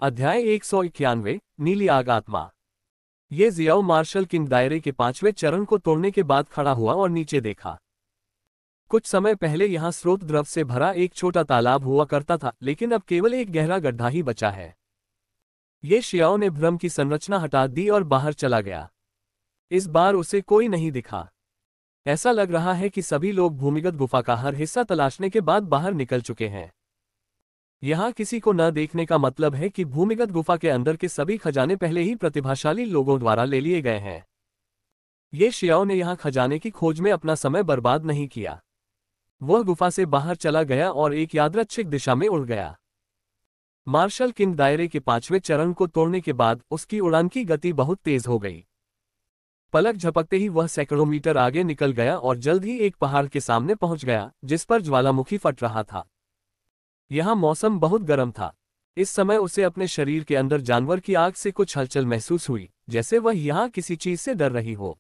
अध्याय 191 नीली आग आत्मा। ये जियाओ मार्शल किंग दायरे के 5वें चरण को तोड़ने के बाद खड़ा हुआ और नीचे देखा। कुछ समय पहले यहाँ स्रोत द्रव से भरा एक छोटा तालाब हुआ करता था, लेकिन अब केवल एक गहरा गड्ढा ही बचा है। ये शियाओ ने भ्रम की संरचना हटा दी और बाहर चला गया। इस बार उसे कोई नहीं दिखा। ऐसा लग रहा है कि सभी लोग भूमिगत गुफा का हर हिस्सा तलाशने के बाद बाहर निकल चुके हैं। यहाँ किसी को न देखने का मतलब है कि भूमिगत गुफा के अंदर के सभी खजाने पहले ही प्रतिभाशाली लोगों द्वारा ले लिए गए हैं। ये शियाओ ने यहाँ खजाने की खोज में अपना समय बर्बाद नहीं किया। वह गुफा से बाहर चला गया और एक यादृच्छिक दिशा में उड़ गया। मार्शल किंग दायरे के 5वें चरण को तोड़ने के बाद उसकी उड़ान की गति बहुत तेज हो गई। पलक झपकते ही वह सैकड़ों मीटर आगे निकल गया और जल्द ही एक पहाड़ के सामने पहुंच गया, जिस पर ज्वालामुखी फट रहा था। यहाँ मौसम बहुत गर्म था। इस समय उसे अपने शरीर के अंदर जानवर की आग से कुछ हलचल महसूस हुई, जैसे वह यहाँ किसी चीज से डर रही हो।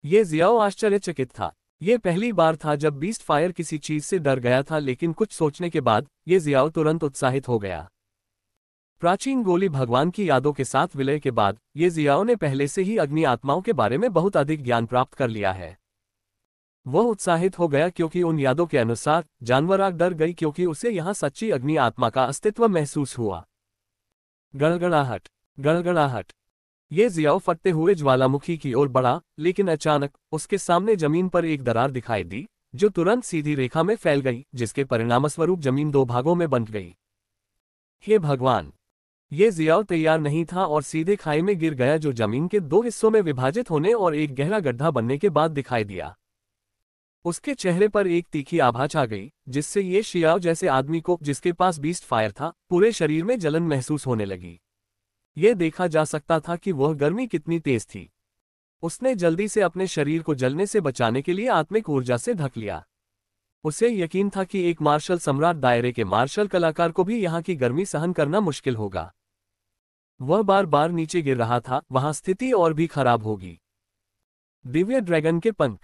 ये जियाओ आश्चर्यचकित था। ये पहली बार था जब बीस्ट फायर किसी चीज से डर गया था, लेकिन कुछ सोचने के बाद ये जियाओ तुरंत उत्साहित हो गया। प्राचीन गोली भगवान की यादों के साथ विलय के बाद ये जियाओ ने पहले से ही अग्नि आत्माओं के बारे में बहुत अधिक ज्ञान प्राप्त कर लिया है। वह उत्साहित हो गया क्योंकि उन यादों के अनुसार जानवर आग डर गई, क्योंकि उसे यहाँ सच्ची अग्नि आत्मा का अस्तित्व महसूस हुआ। गड़गड़ाहट, गड़गड़ाहट। ये जियाओ फटते हुए ज्वालामुखी की ओर बढ़ा, लेकिन अचानक उसके सामने जमीन पर एक दरार दिखाई दी, जो तुरंत सीधी रेखा में फैल गई, जिसके परिणामस्वरूप जमीन 2 भागों में बंट गई। हे भगवान! ये जियाओ तैयार नहीं था और सीधे खाई में गिर गया, जो जमीन के 2 हिस्सों में विभाजित होने और एक गहरा गड्ढा बनने के बाद दिखाई दिया। उसके चेहरे पर एक तीखी आभा छा गई, जिससे ये शियाओ जैसे आदमी को, जिसके पास बीस्ट फायर था, पूरे शरीर में जलन महसूस होने लगी। ये देखा जा सकता था कि वह गर्मी कितनी तेज थी। उसने जल्दी से अपने शरीर को जलने से बचाने के लिए आत्मिक ऊर्जा से ढक लिया। उसे यकीन था कि एक मार्शल सम्राट दायरे के मार्शल कलाकार को भी यहाँ की गर्मी सहन करना मुश्किल होगा। वह बार बार नीचे गिर रहा था, वहां स्थिति और भी खराब होगी। दिव्य ड्रैगन के पंख।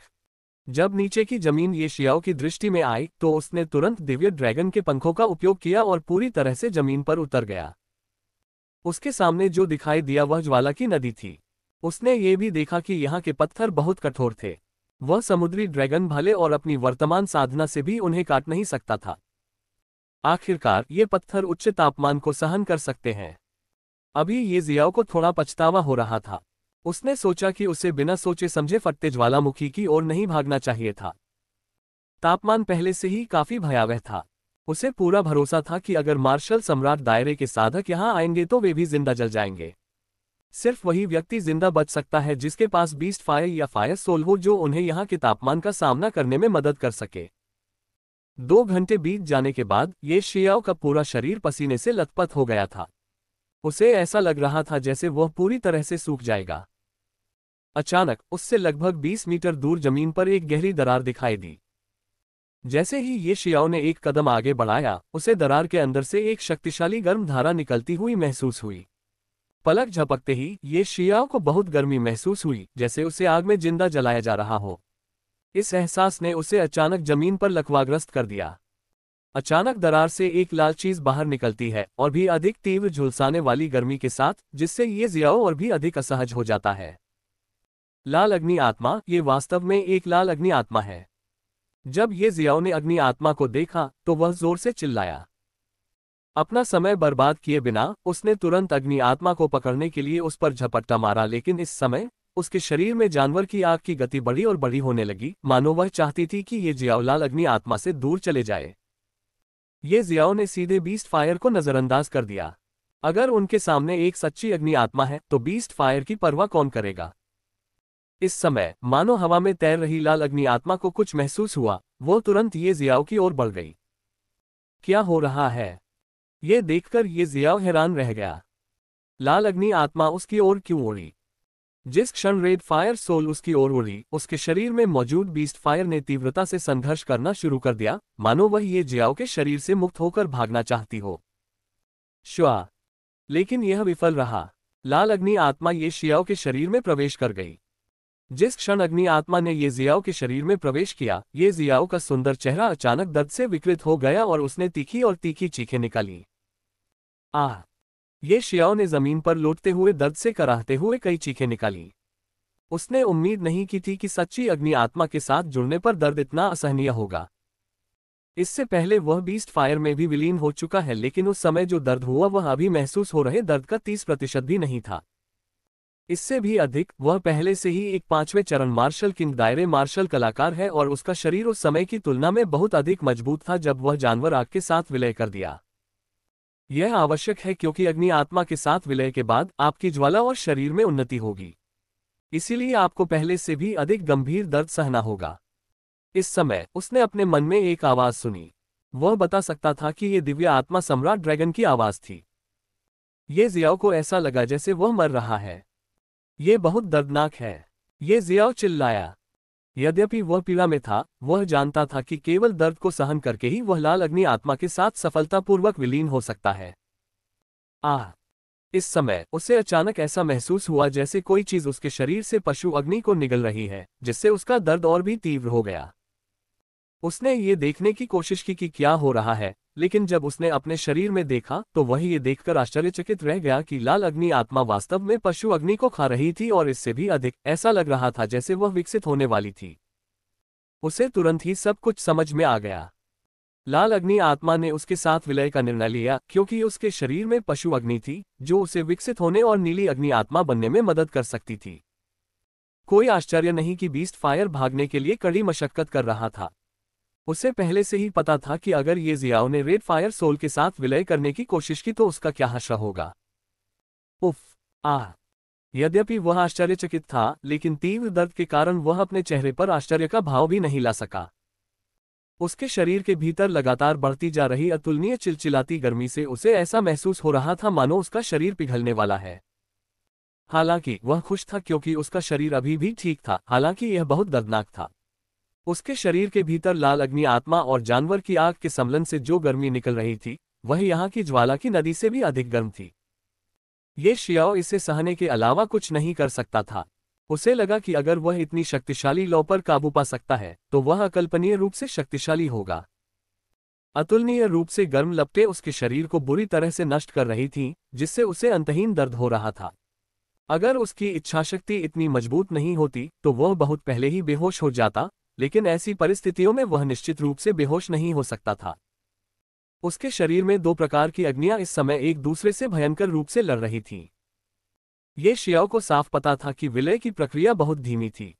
जब नीचे की जमीन ये शियाओ की दृष्टि में आई तो उसने तुरंत दिव्य ड्रैगन के पंखों का उपयोग किया और पूरी तरह से जमीन पर उतर गया। उसके सामने जो दिखाई दिया वह ज्वाला की नदी थी। उसने ये भी देखा कि यहाँ के पत्थर बहुत कठोर थे। वह समुद्री ड्रैगन भाले और अपनी वर्तमान साधना से भी उन्हें काट नहीं सकता था। आखिरकार ये पत्थर उच्च तापमान को सहन कर सकते हैं। अभी ये जियाओ को थोड़ा पछतावा हो रहा था। उसने सोचा कि उसे बिना सोचे समझे फटते ज्वालामुखी की ओर नहीं भागना चाहिए था। तापमान पहले से ही काफी भयावह था। उसे पूरा भरोसा था कि अगर मार्शल सम्राट दायरे के साधक यहाँ आएंगे तो वे भी जिंदा जल जाएंगे। सिर्फ वही व्यक्ति जिंदा बच सकता है जिसके पास बीस्ट फायर या फायर सोल हो, जो उन्हें यहाँ के तापमान का सामना करने में मदद कर सके। 2 घंटे बीत जाने के बाद ये शियाओ का पूरा शरीर पसीने से लथपथ हो गया था। उसे ऐसा लग रहा था जैसे वह पूरी तरह से सूख जाएगा। अचानक उससे लगभग 20 मीटर दूर जमीन पर एक गहरी दरार दिखाई दी। जैसे ही ये शियाओ ने एक कदम आगे बढ़ाया, उसे दरार के अंदर से एक शक्तिशाली गर्म धारा निकलती हुई महसूस हुई। पलक झपकते ही ये शियाओ को बहुत गर्मी महसूस हुई, जैसे उसे आग में जिंदा जलाया जा रहा हो। इस एहसास ने उसे अचानक जमीन पर लकवाग्रस्त कर दिया। अचानक दरार से एक लाल चीज बाहर निकलती है, और भी अधिक तीव्र झुलसाने वाली गर्मी के साथ, जिससे ये जियाओ और भी अधिक असहज हो जाता है। लाल अग्नि आत्मा। ये वास्तव में एक लाल अग्नि आत्मा है। जब ये जियाओ ने अग्नि आत्मा को देखा तो वह जोर से चिल्लाया। अपना समय बर्बाद किए बिना उसने तुरंत अग्नि आत्मा को पकड़ने के लिए उस पर झपट्टा मारा, लेकिन इस समय उसके शरीर में जानवर की आग की गति बढ़ी और बढ़ी होने लगी, मानो वह चाहती थी कि ये जियाओ लाल अग्नि आत्मा से दूर चले जाए। ये जियाओ ने सीधे बीस्ट फायर को नजरअंदाज कर दिया। अगर उनके सामने एक सच्ची अग्नि आत्मा है तो बीस्ट फायर की परवाह कौन करेगा। इस समय मानो हवा में तैर रही लाल अग्नि आत्मा को कुछ महसूस हुआ। वो तुरंत ये जियाओ की ओर बढ़ गई। क्या हो रहा है? ये देखकर ये जियाओ हैरान रह गया। लाल अग्नि आत्मा उसकी ओर क्यों उड़ी? जिस क्षण रेड फायर सोल उसकी ओर उड़ी, उसके शरीर में मौजूद बीस्ट फायर ने तीव्रता से संघर्ष करना शुरू कर दिया, मानो वह ये जियाओ के शरीर से मुक्त होकर भागना चाहती हो। श्वा! लेकिन यह विफल रहा। लाल अग्नि आत्मा ये शियाओ के शरीर में प्रवेश कर गई। जिस क्षण अग्नि आत्मा ने ये जियाओ के शरीर में प्रवेश किया, ये जियाओ का सुंदर चेहरा अचानक दर्द से विकृत हो गया और उसने तीखी और तीखी चीखें निकाली। आह! ये शियाओ ने जमीन पर लौटते हुए दर्द से कराहते हुए कई चीखें निकाली। उसने उम्मीद नहीं की थी कि सच्ची अग्नि आत्मा के साथ जुड़ने पर दर्द इतना असहनीय होगा। इससे पहले वह बीस्ट फायर में भी विलीन हो चुका है, लेकिन उस समय जो दर्द हुआ वह अभी महसूस हो रहे दर्द का 30% भी नहीं था। इससे भी अधिक, वह पहले से ही एक 5वें चरण मार्शल किंग दायरे मार्शल कलाकार है और उसका शरीर उस समय की तुलना में बहुत अधिक मजबूत था जब वह जानवर आग के साथ विलय कर दिया। यह आवश्यक है क्योंकि अग्नि आत्मा के साथ विलय के बाद आपकी ज्वाला और शरीर में उन्नति होगी। इसीलिए आपको पहले से भी अधिक गंभीर दर्द सहना होगा। इस समय उसने अपने मन में एक आवाज सुनी। वह बता सकता था कि यह दिव्य आत्मा सम्राट ड्रैगन की आवाज थी। ये जियाओ को ऐसा लगा जैसे वह मर रहा है। ये बहुत दर्दनाक है, ये जियाओ चिल्लाया। यद्यपि वह पीड़ा में था, वह जानता था कि केवल दर्द को सहन करके ही वह लाल अग्नि आत्मा के साथ सफलतापूर्वक विलीन हो सकता है। आह! इस समय उसे अचानक ऐसा महसूस हुआ जैसे कोई चीज उसके शरीर से पशु अग्नि को निगल रही है, जिससे उसका दर्द और भी तीव्र हो गया। उसने ये देखने की कोशिश की कि क्या हो रहा है, लेकिन जब उसने अपने शरीर में देखा तो वह ये देखकर आश्चर्यचकित रह गया कि लाल अग्नि आत्मा वास्तव में पशु अग्नि को खा रही थी और इससे भी अधिक, ऐसा लग रहा था जैसे वह विकसित होने वाली थी। उसे तुरंत ही सब कुछ समझ में आ गया। लाल अग्नि आत्मा ने उसके साथ विलय का निर्णय लिया क्योंकि उसके शरीर में पशु अग्नि थी, जो उसे विकसित होने और नीली अग्नि आत्मा बनने में मदद कर सकती थी। कोई आश्चर्य नहीं कि बीस्ट फायर भागने के लिए कड़ी मशक्कत कर रहा था। उसे पहले से ही पता था कि अगर ये जियाओ ने रेड फायर सोल के साथ विलय करने की कोशिश की तो उसका क्या हश्र होगा। उफ! आह! यद्यपि वह आश्चर्यचकित था, लेकिन तीव्र दर्द के कारण वह अपने चेहरे पर आश्चर्य का भाव भी नहीं ला सका। उसके शरीर के भीतर लगातार बढ़ती जा रही अतुलनीय चिलचिलाती गर्मी से उसे ऐसा महसूस हो रहा था मानो उसका शरीर पिघलने वाला है। हालांकि वह खुश था क्योंकि उसका शरीर अभी भी ठीक था, हालांकि यह बहुत दर्दनाक था। उसके शरीर के भीतर लाल अग्नि आत्मा और जानवर की आग के सम्मिलन से जो गर्मी निकल रही थी, वह यहाँ की ज्वाला की नदी से भी अधिक गर्म थी। ये शियाओ इसे सहने के अलावा कुछ नहीं कर सकता था। उसे लगा कि अगर वह इतनी शक्तिशाली लौ पर काबू पा सकता है, तो वह अकल्पनीय रूप से शक्तिशाली होगा। अतुलनीय रूप से गर्म लपटें उसके शरीर को बुरी तरह से नष्ट कर रही थीं, जिससे उसे अंतहीन दर्द हो रहा था। अगर उसकी इच्छाशक्ति इतनी मजबूत नहीं होती, तो वह बहुत पहले ही बेहोश हो जाता, लेकिन ऐसी परिस्थितियों में वह निश्चित रूप से बेहोश नहीं हो सकता था। उसके शरीर में दो प्रकार की अग्नियां इस समय एक दूसरे से भयंकर रूप से लड़ रही थीं। ये शियाओ को साफ पता था कि विलय की प्रक्रिया बहुत धीमी थी।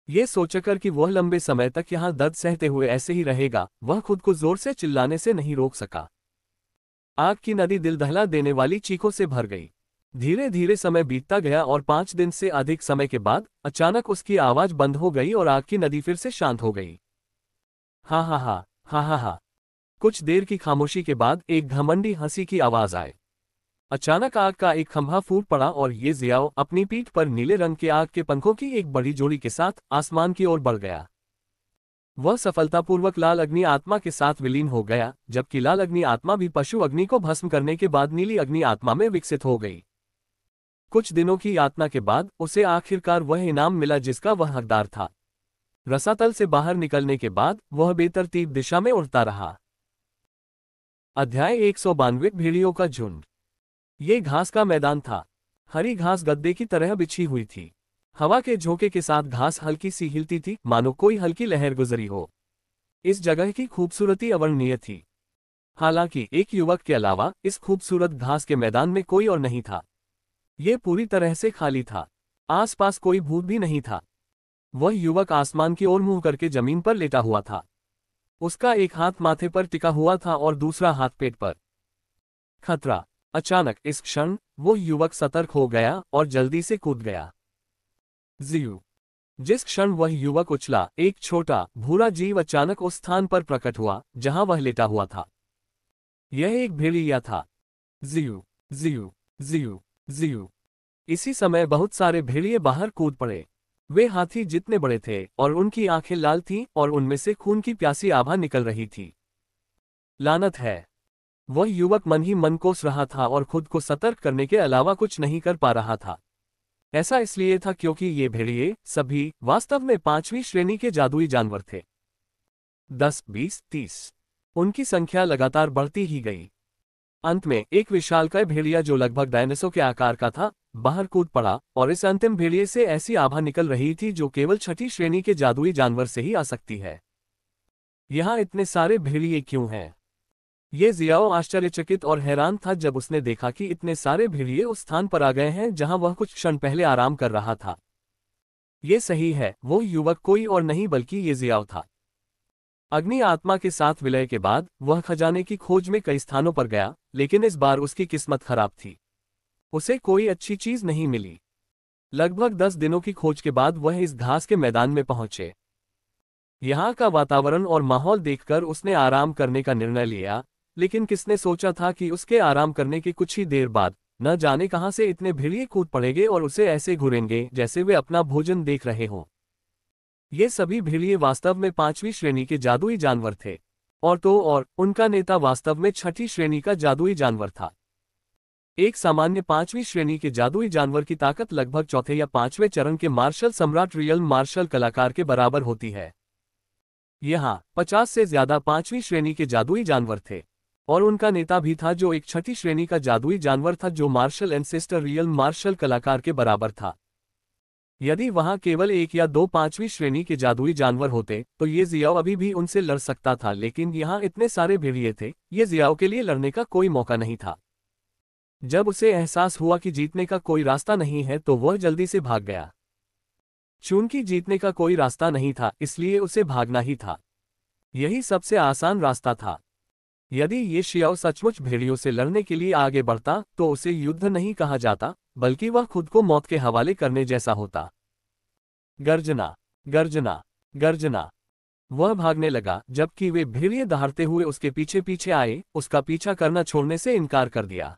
ये सोचकर कि वह लंबे समय तक यहाँ दर्द सहते हुए ऐसे ही रहेगा, वह खुद को जोर से चिल्लाने से नहीं रोक सका। आग की नदी दिल दहला देने वाली चीखों से भर गई। धीरे धीरे समय बीतता गया और 5 दिन से अधिक समय के बाद अचानक उसकी आवाज बंद हो गई और आग की नदी फिर से शांत हो गई। हा हा हा, हा हा हा। कुछ देर की खामोशी के बाद एक घमंडी हंसी की आवाज आई। अचानक आग का एक खंभा फूट पड़ा और ये जियाओ अपनी पीठ पर नीले रंग के आग के पंखों की एक बड़ी जोड़ी के साथ आसमान की ओर बढ़ गया। वह सफलतापूर्वक लाल अग्नि आत्मा के साथ विलीन हो गया, जबकि लाल अग्नि आत्मा भी पशु अग्नि को भस्म करने के बाद नीली अग्नि आत्मा में विकसित हो गई। कुछ दिनों की यातना के बाद उसे आखिरकार वह इनाम मिला जिसका वह हकदार था। रसातल से बाहर निकलने के बाद वह बेतरतीब दिशा में उड़ता रहा। अध्याय 192 भेड़ियों का झुंड। ये घास का मैदान था। हरी घास गद्दे की तरह बिछी हुई थी। हवा के झोंके के साथ घास हल्की सी हिलती थी, मानो कोई हल्की लहर गुजरी हो। इस जगह की खूबसूरती अवर्णनीय थी। हालांकि एक युवक के अलावा इस खूबसूरत घास के मैदान में कोई और नहीं था। यह पूरी तरह से खाली था। आसपास कोई भूत भी नहीं था। वह युवक आसमान की ओर मुंह करके जमीन पर लेटा हुआ था। उसका एक हाथ माथे पर टिका हुआ था और दूसरा हाथ पेट पर। खतरा! अचानक इस क्षण वो युवक सतर्क हो गया और जल्दी से कूद गया। जीव! जिस क्षण वह युवक उछला, एक छोटा भूरा जीव अचानक उस स्थान पर प्रकट हुआ जहां वह लेटा हुआ था। यह एक भेड़िया था। जीव! जीव! जीव! जीव! इसी समय बहुत सारे भेड़िए बाहर कूद पड़े। वे हाथी जितने बड़े थे और उनकी आंखें लाल थीं और उनमें से खून की प्यासी आभा निकल रही थी। लानत है! वह युवक मन ही मन कोस रहा था और खुद को सतर्क करने के अलावा कुछ नहीं कर पा रहा था। ऐसा इसलिए था क्योंकि ये भेड़िए सभी वास्तव में 5वीं श्रेणी के जादुई जानवर थे। 10, 20, 30। उनकी संख्या लगातार बढ़ती ही गई। अंत में एक विशालकाय भेड़िया जो लगभग डायनासोर के आकार का था, बाहर कूद पड़ा, और इस अंतिम भेड़िए से ऐसी आभा निकल रही थी जो केवल छठी श्रेणी के जादुई जानवर से ही आ सकती है। यहाँ इतने सारे भेड़िए क्यों हैं? ये जियाओ आश्चर्यचकित और हैरान था जब उसने देखा कि इतने सारे भेड़िए उस स्थान पर आ गए हैं जहां वह कुछ क्षण पहले आराम कर रहा था। ये सही है, वो युवक कोई और नहीं बल्कि ये जियाओ था। अग्नि आत्मा के साथ विलय के बाद वह खजाने की खोज में कई स्थानों पर गया, लेकिन इस बार उसकी किस्मत खराब थी। उसे कोई अच्छी चीज नहीं मिली। लगभग 10 दिनों की खोज के बाद वह इस घास के मैदान में पहुंचे। यहाँ का वातावरण और माहौल देखकर उसने आराम करने का निर्णय लिया, लेकिन किसने सोचा था कि उसके आराम करने के कुछ ही देर बाद न जाने कहां से इतने भेड़िए कूद पड़ेंगे और उसे ऐसे घूरेंगे जैसे वे अपना भोजन देख रहे हों। ये सभी भेड़िए वास्तव में 5वीं श्रेणी के जादुई जानवर थे, और उनका नेता वास्तव में 6ठी श्रेणी का जादुई जानवर था। एक सामान्य 5वीं श्रेणी के जादुई जानवर की ताकत लगभग चौथे या 5वें चरण के मार्शल सम्राट रियल मार्शल कलाकार के बराबर होती है। यहाँ 50 से ज्यादा 5वीं श्रेणी के जादुई जानवर थे, और उनका नेता भी था जो एक 6ठी श्रेणी का जादुई जानवर था जो मार्शल एंसेस्टर रियल मार्शल कलाकार के बराबर था। यदि वहां केवल एक या दो 5वीं श्रेणी के जादुई जानवर होते तो ये जियाओ अभी भी उनसे लड़ सकता था, लेकिन यहाँ इतने सारे भेड़िए थे, ये जियाओ के लिए लड़ने का कोई मौका नहीं था। जब उसे एहसास हुआ कि जीतने का कोई रास्ता नहीं है तो वह जल्दी से भाग गया। चूंकि जीतने का कोई रास्ता नहीं था, इसलिए उसे भागना ही था। यही सबसे आसान रास्ता था। यदि ये शियाओ सचमुच भेड़ियों से लड़ने के लिए आगे बढ़ता तो उसे युद्ध नहीं कहा जाता, बल्कि वह खुद को मौत के हवाले करने जैसा होता। गर्जना, गर्जना, गर्जना। वह भागने लगा, जबकि वे भेड़िए दहाड़ते हुए उसके पीछे पीछे आए। उसका पीछा करना छोड़ने से इनकार कर दिया।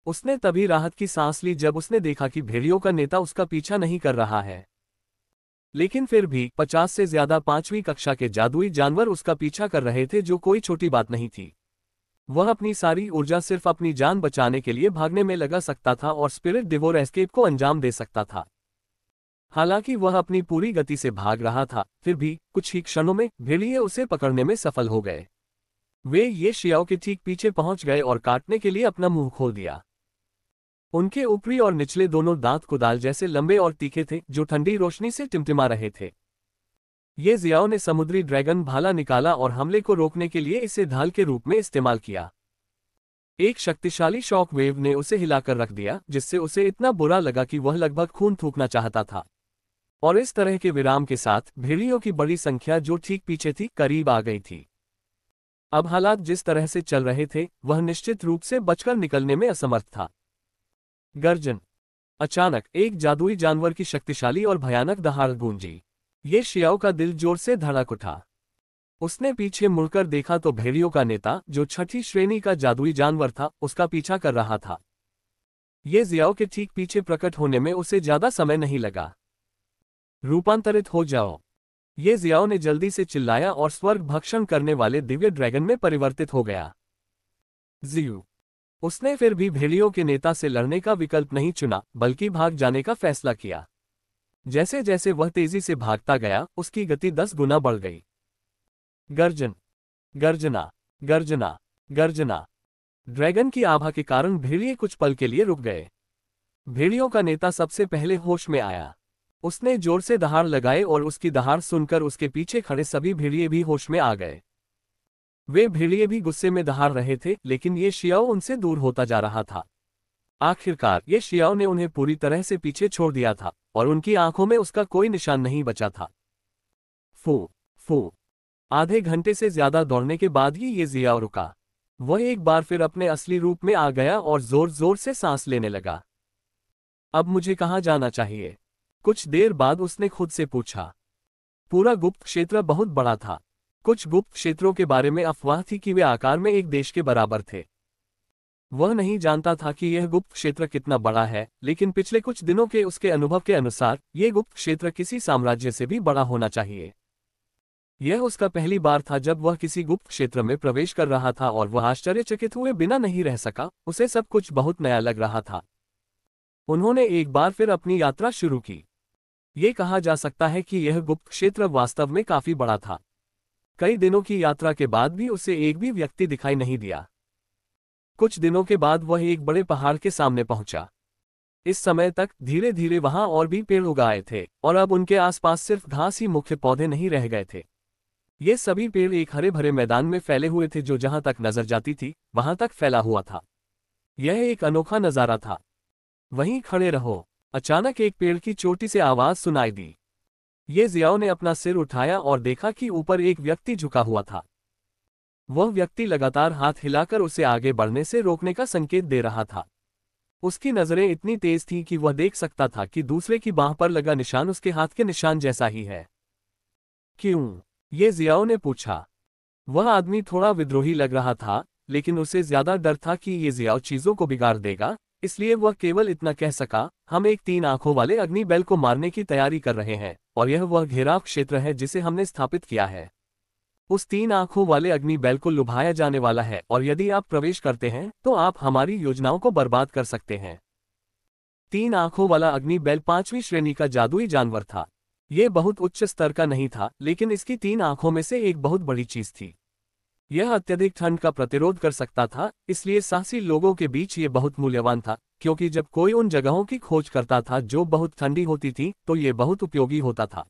उसने तभी राहत की सांस ली जब उसने देखा कि भेड़ियों का नेता उसका पीछा नहीं कर रहा है। लेकिन फिर भी 50 से ज्यादा 5वीं कक्षा के जादुई जानवर उसका पीछा कर रहे थे, जो कोई छोटी बात नहीं थी। वह अपनी सारी ऊर्जा सिर्फ अपनी जान बचाने के लिए भागने में लगा सकता था और स्पिरिट डिवोर एस्केप को अंजाम दे सकता था। हालांकि वह अपनी पूरी गति से भाग रहा था, फिर भी कुछ ही क्षणों में भेड़िए उसे पकड़ने में सफल हो गए। वे ये शियाओ के ठीक पीछे पहुंच गए और काटने के लिए अपना मुंह खोल दिया। उनके ऊपरी और निचले दोनों दांत कुदाल जैसे लंबे और तीखे थे, जो ठंडी रोशनी से टिमटिमा रहे थे। ये जियाओ ने समुद्री ड्रैगन भाला निकाला और हमले को रोकने के लिए इसे ढाल के रूप में इस्तेमाल किया। एक शक्तिशाली शॉक वेव ने उसे हिलाकर रख दिया, जिससे उसे इतना बुरा लगा कि वह लगभग खून थूकना चाहता था। और इस तरह के विराम के साथ भेड़ियों की बड़ी संख्या जो ठीक पीछे थी, करीब आ गई थी। अब हालात जिस तरह से चल रहे थे, वह निश्चित रूप से बचकर निकलने में असमर्थ था। गर्जन। अचानक एक जादुई जानवर की शक्तिशाली और भयानक दहाड़ गूंजी। ये शियाओ का दिल जोर से धड़क उठा। उसने पीछे मुड़कर देखा तो भेड़ियों का नेता, जो 6ठी श्रेणी का जादुई जानवर था, उसका पीछा कर रहा था। ये जियाओ के ठीक पीछे प्रकट होने में उसे ज्यादा समय नहीं लगा। रूपांतरित हो जाओ, ये जियाओ ने जल्दी से चिल्लाया और स्वर्ग भक्षण करने वाले दिव्य ड्रैगन में परिवर्तित हो गया। जियू। उसने फिर भी भेड़ियों के नेता से लड़ने का विकल्प नहीं चुना, बल्कि भाग जाने का फैसला किया। जैसे जैसे वह तेजी से भागता गया, उसकी गति 10 गुना बढ़ गई। गर्जन, गर्जना, गर्जना, गर्जना। ड्रैगन की आभा के कारण भेड़िए कुछ पल के लिए रुक गए। भेड़ियों का नेता सबसे पहले होश में आया। उसने जोर से दहाड़ लगाए और उसकी दहाड़ सुनकर उसके पीछे खड़े सभी भेड़िए भी होश में आ गए। वे भेड़िए भी गुस्से में दहाड़ रहे थे, लेकिन ये शियाओ उनसे दूर होता जा रहा था। आखिरकार ये शियाओ ने उन्हें पूरी तरह से पीछे छोड़ दिया था और उनकी आंखों में उसका कोई निशान नहीं बचा था। फू फू। आधे घंटे से ज्यादा दौड़ने के बाद ही ये जियाओ रुका। वह एक बार फिर अपने असली रूप में आ गया और जोर जोर से सांस लेने लगा। अब मुझे कहाँ जाना चाहिए? कुछ देर बाद उसने खुद से पूछा। पूरा गुप्त क्षेत्र बहुत बड़ा था। कुछ गुप्त क्षेत्रों के बारे में अफवाह थी कि वे आकार में एक देश के बराबर थे। वह नहीं जानता था कि यह गुप्त क्षेत्र कितना बड़ा है, लेकिन पिछले कुछ दिनों के उसके अनुभव के अनुसार यह गुप्त क्षेत्र किसी साम्राज्य से भी बड़ा होना चाहिए। यह उसका पहली बार था जब वह किसी गुप्त क्षेत्र में प्रवेश कर रहा था और वह आश्चर्यचकित हुए बिना नहीं रह सका। उसे सब कुछ बहुत नया लग रहा था। उन्होंने एक बार फिर अपनी यात्रा शुरू की। ये कहा जा सकता है कि यह गुप्त क्षेत्र वास्तव में काफी बड़ा था। कई दिनों की यात्रा के बाद भी उसे एक भी व्यक्ति दिखाई नहीं दिया। कुछ दिनों के बाद वह एक बड़े पहाड़ के सामने पहुंचा। इस समय तक धीरे धीरे वहां और भी पेड़ उग आए थे और अब उनके आसपास सिर्फ घास ही मुख्य पौधे नहीं रह गए थे। ये सभी पेड़ एक हरे भरे मैदान में फैले हुए थे जो जहां तक नजर जाती थी वहां तक फैला हुआ था। यह एक अनोखा नजारा था। वहीं खड़े रहो। अचानक एक पेड़ की चोटी से आवाज सुनाई दी। ये जियाओ ने अपना सिर उठाया और देखा कि ऊपर एक व्यक्ति झुका हुआ था। वह व्यक्ति लगातार हाथ हिलाकर उसे आगे बढ़ने से रोकने का संकेत दे रहा था। उसकी नजरें इतनी तेज थीं कि वह देख सकता था कि दूसरे की बांह पर लगा निशान उसके हाथ के निशान जैसा ही है। क्यों? ये जियाओ ने पूछा। वह आदमी थोड़ा विद्रोही लग रहा था, लेकिन उसे ज्यादा डर था कि ये जियाओ चीजों को बिगाड़ देगा, इसलिए वह केवल इतना कह सका, हम एक 3 आंखों वाले अग्निबैल को मारने की तैयारी कर रहे हैं और यह वह घेराव क्षेत्र है जिसे हमने स्थापित किया है। उस 3 आंखों वाले अग्निबैल को लुभाया जाने वाला है और यदि आप प्रवेश करते हैं तो आप हमारी योजनाओं को बर्बाद कर सकते हैं। 3 आंखों वाला अग्निबैल 5वीं श्रेणी का जादुई जानवर था। यह बहुत उच्च स्तर का नहीं था, लेकिन इसकी 3 आंखों में से एक बहुत बड़ी चीज थी। यह अत्यधिक ठंड का प्रतिरोध कर सकता था, इसलिए साहसी लोगों के बीच ये बहुत मूल्यवान था, क्योंकि जब कोई उन जगहों की खोज करता था जो बहुत ठंडी होती थी तो ये बहुत उपयोगी होता था।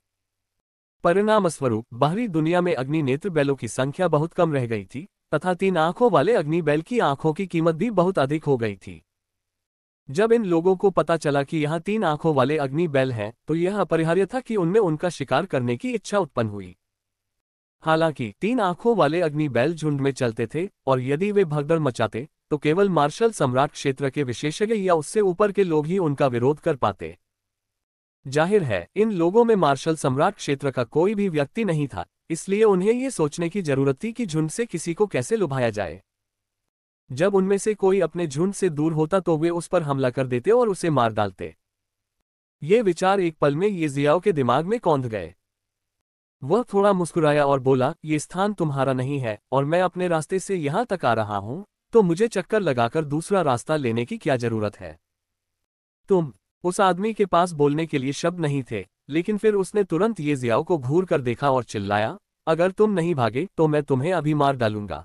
परिणामस्वरूप बाहरी दुनिया में अग्नि नेत्र बैलों की संख्या बहुत कम रह गई थी तथा 3 आंखों वाले अग्नि बैल की आंखों की कीमत भी बहुत अधिक हो गई थी। जब इन लोगों को पता चला कि यहाँ 3 आंखों वाले अग्नि बैल हैं, तो यह अपरिहार्य था कि उनमें उनका शिकार करने की इच्छा उत्पन्न हुई। हालांकि 3 आंखों वाले अग्नि बैल झुंड में चलते थे और यदि वे भगदड़ मचाते तो केवल मार्शल सम्राट क्षेत्र के विशेषज्ञ या उससे ऊपर के लोग ही उनका विरोध कर पाते। जाहिर है इन लोगों में मार्शल सम्राट क्षेत्र का कोई भी व्यक्ति नहीं था, इसलिए उन्हें ये सोचने की जरूरत थी कि झुंड से किसी को कैसे लुभाया जाए। जब उनमें से कोई अपने झुंड से दूर होता तो वे उस पर हमला कर देते और उसे मार डालते। ये विचार एक पल में ये जियाओ के दिमाग में कौंध गए। वह थोड़ा मुस्कुराया और बोला, ये स्थान तुम्हारा नहीं है और मैं अपने रास्ते से यहाँ तक आ रहा हूँ, तो मुझे चक्कर लगाकर दूसरा रास्ता लेने की क्या जरूरत है? तुम। उस आदमी के पास बोलने के लिए शब्द नहीं थे, लेकिन फिर उसने तुरंत ये जियाओ को घूर कर देखा और चिल्लाया, अगर तुम नहीं भागे तो मैं तुम्हें अभी मार डालूंगा।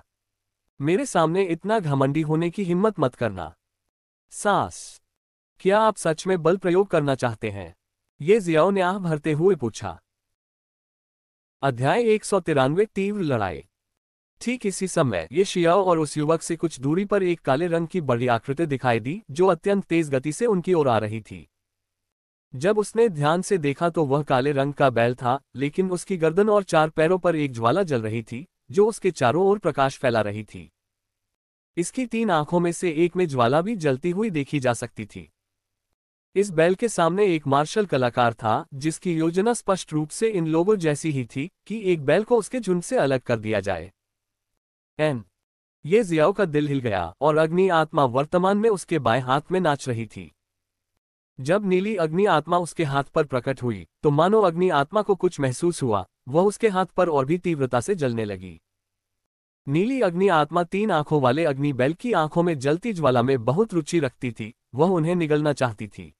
मेरे सामने इतना घमंडी होने की हिम्मत मत करना। सास, क्या आप सच में बल प्रयोग करना चाहते हैं? ये जियाओ ने आह भरते हुए पूछा। अध्याय 193 तीव्र लड़ाई। ठीक इसी समय ये शियाओ और उस युवक से कुछ दूरी पर एक काले रंग की बड़ी आकृति दिखाई दी जो अत्यंत तेज गति से उनकी ओर आ रही थी। जब उसने ध्यान से देखा तो वह काले रंग का बैल था, लेकिन उसकी गर्दन और 4 पैरों पर एक ज्वाला जल रही थी जो उसके चारों ओर प्रकाश फैला रही थी। इसकी 3 आंखों में से एक में ज्वाला भी जलती हुई देखी जा सकती थी। इस बैल के सामने एक मार्शल कलाकार था जिसकी योजना स्पष्ट रूप से इन लोगों जैसी ही थी कि एक बैल को उसके झुंड से अलग कर दिया जाए। ये जियाओ का दिल हिल गया और अग्नि आत्मा वर्तमान में उसके बाएं हाथ में नाच रही थी। जब नीली अग्नि आत्मा उसके हाथ पर प्रकट हुई तो मानो अग्नि आत्मा को कुछ महसूस हुआ, वह उसके हाथ पर और भी तीव्रता से जलने लगी। नीली अग्नि आत्मा 3 आंखों वाले अग्नि बैल की आंखों में जलती ज्वाला में बहुत रुचि रखती थी, वह उन्हें निगलना चाहती थी।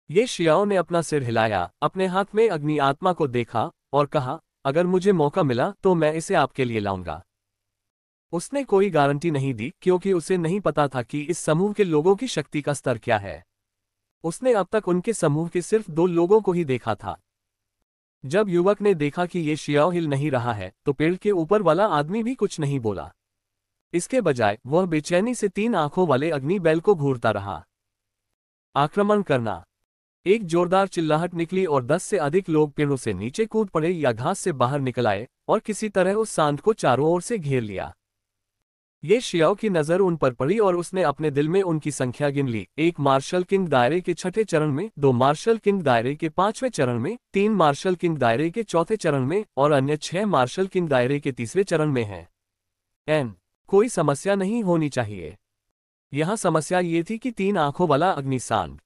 ये शियाओ ने अपना सिर हिलाया, अपने हाथ में अग्नि आत्मा को देखा और कहा, अगर मुझे मौका मिला तो मैं इसे आपके लिए लाऊंगा। उसने कोई गारंटी नहीं दी क्योंकि उसे नहीं पता था कि इस समूह के लोगों की शक्ति का स्तर क्या है। उसने अब तक उनके समूह के सिर्फ 2 लोगों को ही देखा था। जब युवक ने देखा कि ये शियाओ हिल नहीं रहा है तो पेड़ के ऊपर वाला आदमी भी कुछ नहीं बोला। इसके बजाय वह बेचैनी से 3 आंखों वाले अग्नि बैल को घूरता रहा। आक्रमण करना। एक जोरदार चिल्लाहट निकली और 10 से अधिक लोग पेड़ों से नीचे कूद पड़े या घास से बाहर निकल आए और किसी तरह उस सांड को चारों ओर से घेर लिया। ये शियाओ की नजर उन पर पड़ी और उसने अपने दिल में उनकी संख्या गिन ली। 1 मार्शल किंग दायरे के 6ठे चरण में, 2 मार्शल किंग दायरे के 5वें चरण में, 3 मार्शल किंग दायरे के 4थे चरण में और अन्य 6 मार्शल किंग दायरे के 3रे चरण में हैं। कोई समस्या नहीं होनी चाहिए। यहाँ समस्या ये थी कि 3 आंखों वाला अग्नि सांड,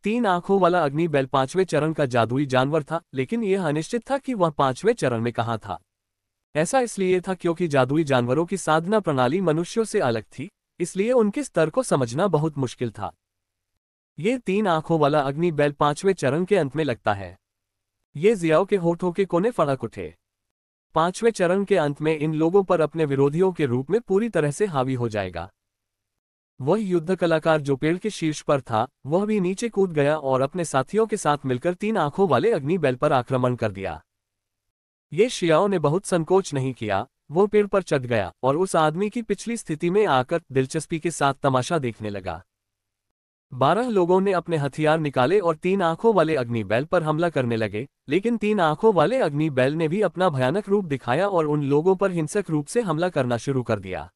3 आंखों वाला अग्नि बैल 5वें चरण का जादुई जानवर था, लेकिन यह अनिश्चित था कि वह 5वें चरण में कहाँ था। ऐसा इसलिए था क्योंकि जादुई जानवरों की साधना प्रणाली मनुष्यों से अलग थी, इसलिए उनके स्तर को समझना बहुत मुश्किल था। ये 3 आंखों वाला अग्नि बैल 5वें चरण के अंत में लगता है। ये जियाओ के होठों के कोने फड़क उठे। 5वें चरण के अंत में इन लोगों पर अपने विरोधियों के रूप में पूरी तरह से हावी हो जाएगा। वह युद्ध कलाकार जो पेड़ के शीर्ष पर था, वह भी नीचे कूद गया और अपने साथियों के साथ मिलकर 3 आंखों वाले अग्नि बैल पर आक्रमण कर दिया। ये शियाओ ने बहुत संकोच नहीं किया, वो पेड़ पर चढ़ गया और उस आदमी की पिछली स्थिति में आकर दिलचस्पी के साथ तमाशा देखने लगा। 12 लोगों ने अपने हथियार निकाले और 3 आंखों वाले अग्नि बैल पर हमला करने लगे, लेकिन 3 आंखों वाले अग्नि बैल ने भी अपना भयानक रूप दिखाया और उन लोगों पर हिंसक रूप से हमला करना शुरू कर दिया।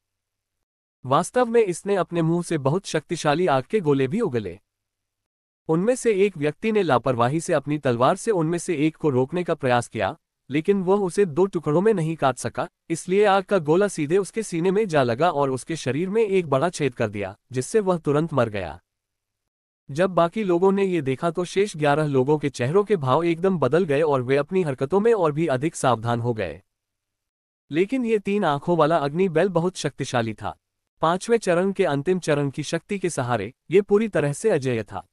वास्तव में इसने अपने मुंह से बहुत शक्तिशाली आग के गोले भी उगले। उनमें से एक व्यक्ति ने लापरवाही से अपनी तलवार से उनमें से एक को रोकने का प्रयास किया, लेकिन वह उसे 2 टुकड़ों में नहीं काट सका, इसलिए आग का गोला सीधे उसके सीने में जा लगा और उसके शरीर में एक बड़ा छेद कर दिया, जिससे वह तुरंत मर गया। जब बाकी लोगों ने ये देखा तो शेष 11 लोगों के चेहरों के भाव एकदम बदल गए और वे अपनी हरकतों में और भी अधिक सावधान हो गए। लेकिन ये 3 आंखों वाला अग्नि बैल बहुत शक्तिशाली था। 5वें चरण के अंतिम चरण की शक्ति के सहारे ये पूरी तरह से अजेय था।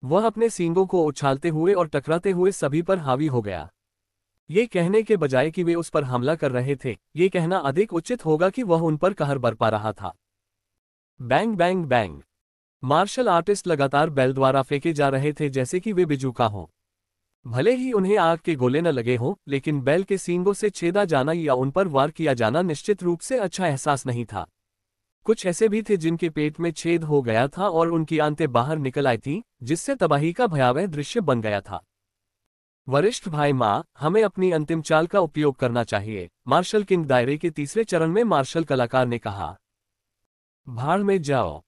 वह अपने सींगों को उछालते हुए और टकराते हुए सभी पर हावी हो गया। ये कहने के बजाय कि वे उस पर हमला कर रहे थे, ये कहना अधिक उचित होगा कि वह उन पर कहर बरपा रहा था। Bang bang bang. Martial artist लगातार बैल द्वारा फेंके जा रहे थे जैसे कि वे बिजूका हों। भले ही उन्हें आग के गोले न लगे हों, लेकिन बैल के सींगों से छेदा जाना या उन पर वार किया जाना निश्चित रूप से अच्छा एहसास नहीं था। कुछ ऐसे भी थे जिनके पेट में छेद हो गया था और उनकी आंतें बाहर निकल आई थीं, जिससे तबाही का भयावह दृश्य बन गया था। वरिष्ठ भाई माँ, हमें अपनी अंतिम चाल का उपयोग करना चाहिए, मार्शल किंग दायरे के तीसरे चरण में मार्शल कलाकार ने कहा। भाड़ में जाओ।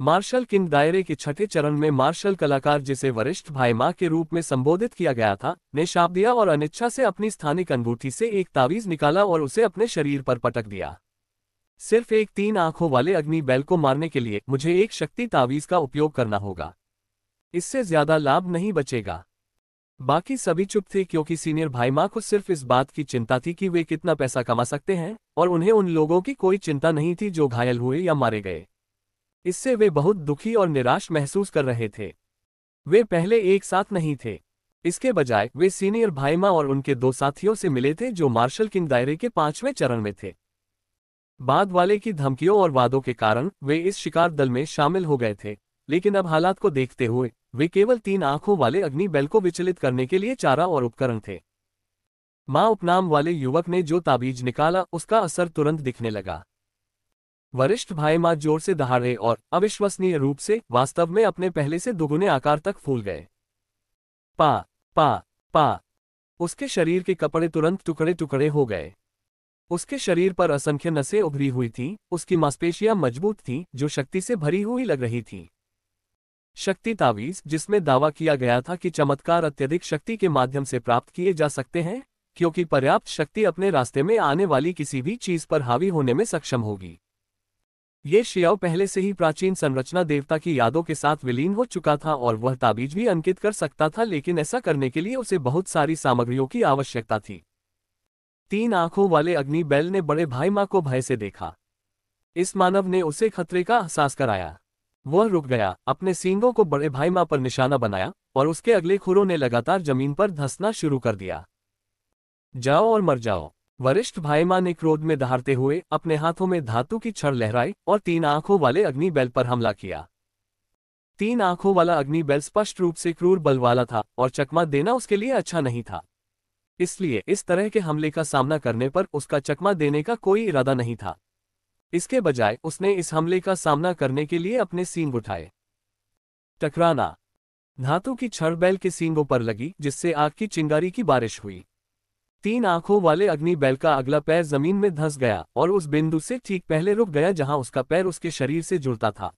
मार्शल किंग दायरे के छठे चरण में मार्शल कलाकार, जिसे वरिष्ठ भाई माँ के रूप में संबोधित किया गया था, ने शाप दिया और अनिच्छा से अपनी स्थानिक अंगूठी से एक तावीज निकाला और उसे अपने शरीर पर पटक दिया। सिर्फ एक 3 आंखों वाले अग्नि बैल को मारने के लिए मुझे एक शक्ति तावीज का उपयोग करना होगा। इससे ज्यादा लाभ नहीं बचेगा। बाकी सभी चुप थे क्योंकि सीनियर भाई माँ को सिर्फ इस बात की चिंता थी कि वे कितना पैसा कमा सकते हैं, और उन्हें उन लोगों की कोई चिंता नहीं थी जो घायल हुए या मारे गए। इससे वे बहुत दुखी और निराश महसूस कर रहे थे। वे पहले एक साथ नहीं थे। इसके बजाय वे सीनियर भाई माँ और उनके 2 साथियों से मिले थे जो मार्शल किंग दायरे के 5वें चरण में थे। बाद वाले की धमकियों और वादों के कारण वे इस शिकार दल में शामिल हो गए थे, लेकिन अब हालात को देखते हुए वे केवल 3 आंखों वाले अग्नि बैल को विचलित करने के लिए चारा और उपकरण थे। माँ उपनाम वाले युवक ने जो ताबीज निकाला उसका असर तुरंत दिखने लगा। वरिष्ठ भाई माँ जोर से दहाड़े और अविश्वसनीय रूप से वास्तव में अपने पहले से दुगुने आकार तक फूल गए। पा पा पा। उसके शरीर के कपड़े तुरंत टुकड़े टुकड़े हो गए। उसके शरीर पर असंख्य नसें उभरी हुई थीं, उसकी मांसपेशियां मजबूत थीं जो शक्ति से भरी हुई लग रही थीं। शक्ति तावीज, जिसमें दावा किया गया था कि चमत्कार अत्यधिक शक्ति के माध्यम से प्राप्त किए जा सकते हैं, क्योंकि पर्याप्त शक्ति अपने रास्ते में आने वाली किसी भी चीज पर हावी होने में सक्षम होगी। ये शियाओ पहले से ही प्राचीन संरचना देवता की यादों के साथ विलीन हो चुका था और वह ताबीज भी अंकित कर सकता था, लेकिन ऐसा करने के लिए उसे बहुत सारी सामग्रियों की आवश्यकता थी। 3 आंखों वाले अग्नि बैल ने बड़े भाई माँ को भय से देखा। इस मानव ने उसे खतरे का एहसास कराया। वह रुक गया, अपने सींगों को बड़े भाई माँ पर निशाना बनाया और उसके अगले खुरों ने लगातार जमीन पर धंसना शुरू कर दिया। जाओ और मर जाओ। वरिष्ठ भाई माँ ने क्रोध में दहाड़ते हुए अपने हाथों में धातु की छड़ लहराई और 3 आंखों वाले अग्नि बैल पर हमला किया। 3 आंखों वाला अग्नि बैल स्पष्ट रूप से क्रूर बल वाला था और चकमा देना उसके लिए अच्छा नहीं था। इसलिए इस तरह के हमले का सामना करने पर उसका चकमा देने का कोई इरादा नहीं था। इसके बजाय उसने इस हमले का सामना करने के लिए अपने सींग उठाए। टकराना। धातु की छड़ बैल के सींगों पर लगी, जिससे आग की चिंगारी की बारिश हुई। 3 आंखों वाले अग्नि बैल का अगला पैर जमीन में धंस गया और उस बिंदु से ठीक पहले रुक गया जहां उसका पैर उसके शरीर से जुड़ता था।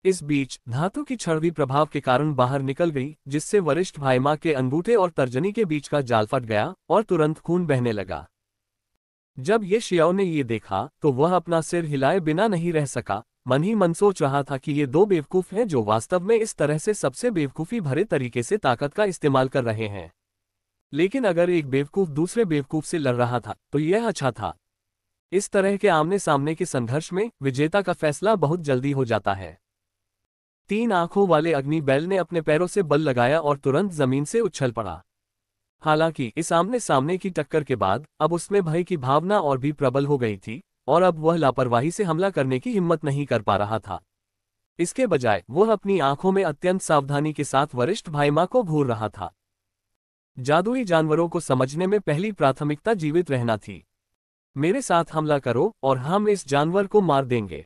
इस बीच धातु की छड़ भी प्रभाव के कारण बाहर निकल गई, जिससे वरिष्ठ भाई माँ के अंगूठे और तर्जनी के बीच का जाल फट गया और तुरंत खून बहने लगा। जब ये शियाओ ने ये देखा तो वह अपना सिर हिलाए बिना नहीं रह सका। मन ही मन सोच रहा था कि ये 2 बेवकूफ हैं जो वास्तव में इस तरह से सबसे बेवकूफी भरे तरीके से ताकत का इस्तेमाल कर रहे हैं। लेकिन अगर एक बेवकूफ दूसरे बेवकूफ से लड़ रहा था तो यह अच्छा था। इस तरह के आमने सामने के संघर्ष में विजेता का फैसला बहुत जल्दी हो जाता है। 3 आंखों वाले अग्नि बैल ने अपने पैरों से बल लगाया और तुरंत जमीन से उछल पड़ा। हालांकि इस आमने सामने की टक्कर के बाद अब उसमें भय की भावना और भी प्रबल हो गई थी, और अब वह लापरवाही से हमला करने की हिम्मत नहीं कर पा रहा था। इसके बजाय वह अपनी आंखों में अत्यंत सावधानी के साथ वरिष्ठ भाई माँ को घूर रहा था। जादुई जानवरों को समझने में पहली प्राथमिकता जीवित रहना थी। मेरे साथ हमला करो और हम इस जानवर को मार देंगे,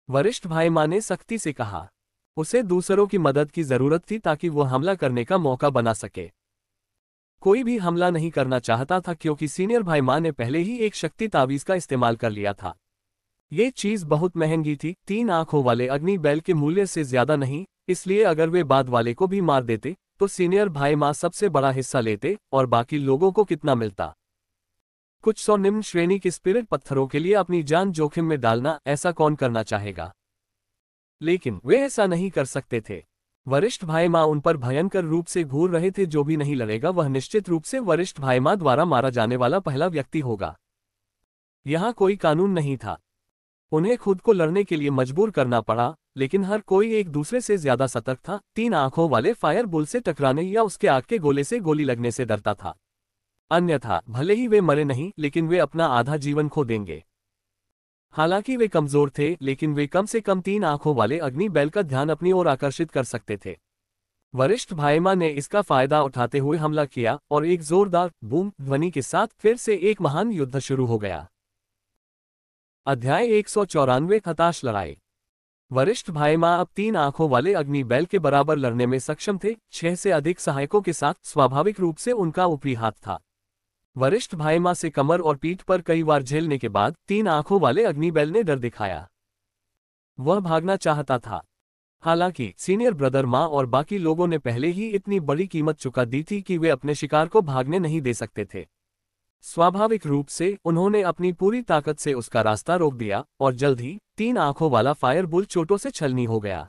वरिष्ठ भाई माँ ने सख्ती से कहा। उसे दूसरों की मदद की जरूरत थी ताकि वह हमला करने का मौका बना सके। कोई भी हमला नहीं करना चाहता था क्योंकि सीनियर भाई माँ ने पहले ही एक शक्ति तावीज का इस्तेमाल कर लिया था। ये चीज बहुत महंगी थी, 3 आंखों वाले अग्नि बैल के मूल्य से ज्यादा नहीं, इसलिए अगर वे बाद वाले को भी मार देते तो सीनियर भाई माँ सबसे बड़ा हिस्सा लेते और बाकी लोगों को कितना मिलता। कुछ 100 निम्न श्रेणी के स्पिरिट पत्थरों के लिए अपनी जान जोखिम में डालना, ऐसा कौन करना चाहेगा? लेकिन वे ऐसा नहीं कर सकते थे। वरिष्ठ भाई माँ उन पर भयंकर रूप से घूर रहे थे। जो भी नहीं लड़ेगा वह निश्चित रूप से वरिष्ठ भाई माँ द्वारा मारा जाने वाला पहला व्यक्ति होगा। यहाँ कोई कानून नहीं था। उन्हें खुद को लड़ने के लिए मजबूर करना पड़ा, लेकिन हर कोई एक दूसरे से ज्यादा सतर्क था। 3 आंखों वाले फायर बुल से टकराने या उसके आग के गोले से गोली लगने से डरता था। अन्यथा भले ही वे मरे नहीं, लेकिन वे अपना आधा जीवन खो देंगे। हालांकि वे कमजोर थे, लेकिन वे कम से कम 3 आंखों वाले अग्नि बैल का ध्यान अपनी ओर आकर्षित कर सकते थे। वरिष्ठ भाईमा ने इसका फायदा उठाते हुए हमला किया और एक जोरदार बूम ध्वनि के साथ फिर से एक महान युद्ध शुरू हो गया। अध्याय 194 हताश लड़ाई। वरिष्ठ भाईमा अब 3 आंखों वाले अग्नि बैल के बराबर लड़ने में सक्षम थे। 6 से अधिक सहायकों के साथ स्वाभाविक रूप से उनका ऊपरी हाथ था। वरिष्ठ भाईमा से कमर और पीठ पर कई बार झेलने के बाद 3 आंखों वाले अग्नि बैल ने डर दिखाया। वह भागना चाहता था। हालांकि सीनियर ब्रदर माँ और बाकी लोगों ने पहले ही इतनी बड़ी कीमत चुका दी थी कि वे अपने शिकार को भागने नहीं दे सकते थे। स्वाभाविक रूप से उन्होंने अपनी पूरी ताकत से उसका रास्ता रोक दिया और जल्द ही 3 आंखों वाला फायर बुल चोटों से छलनी हो गया।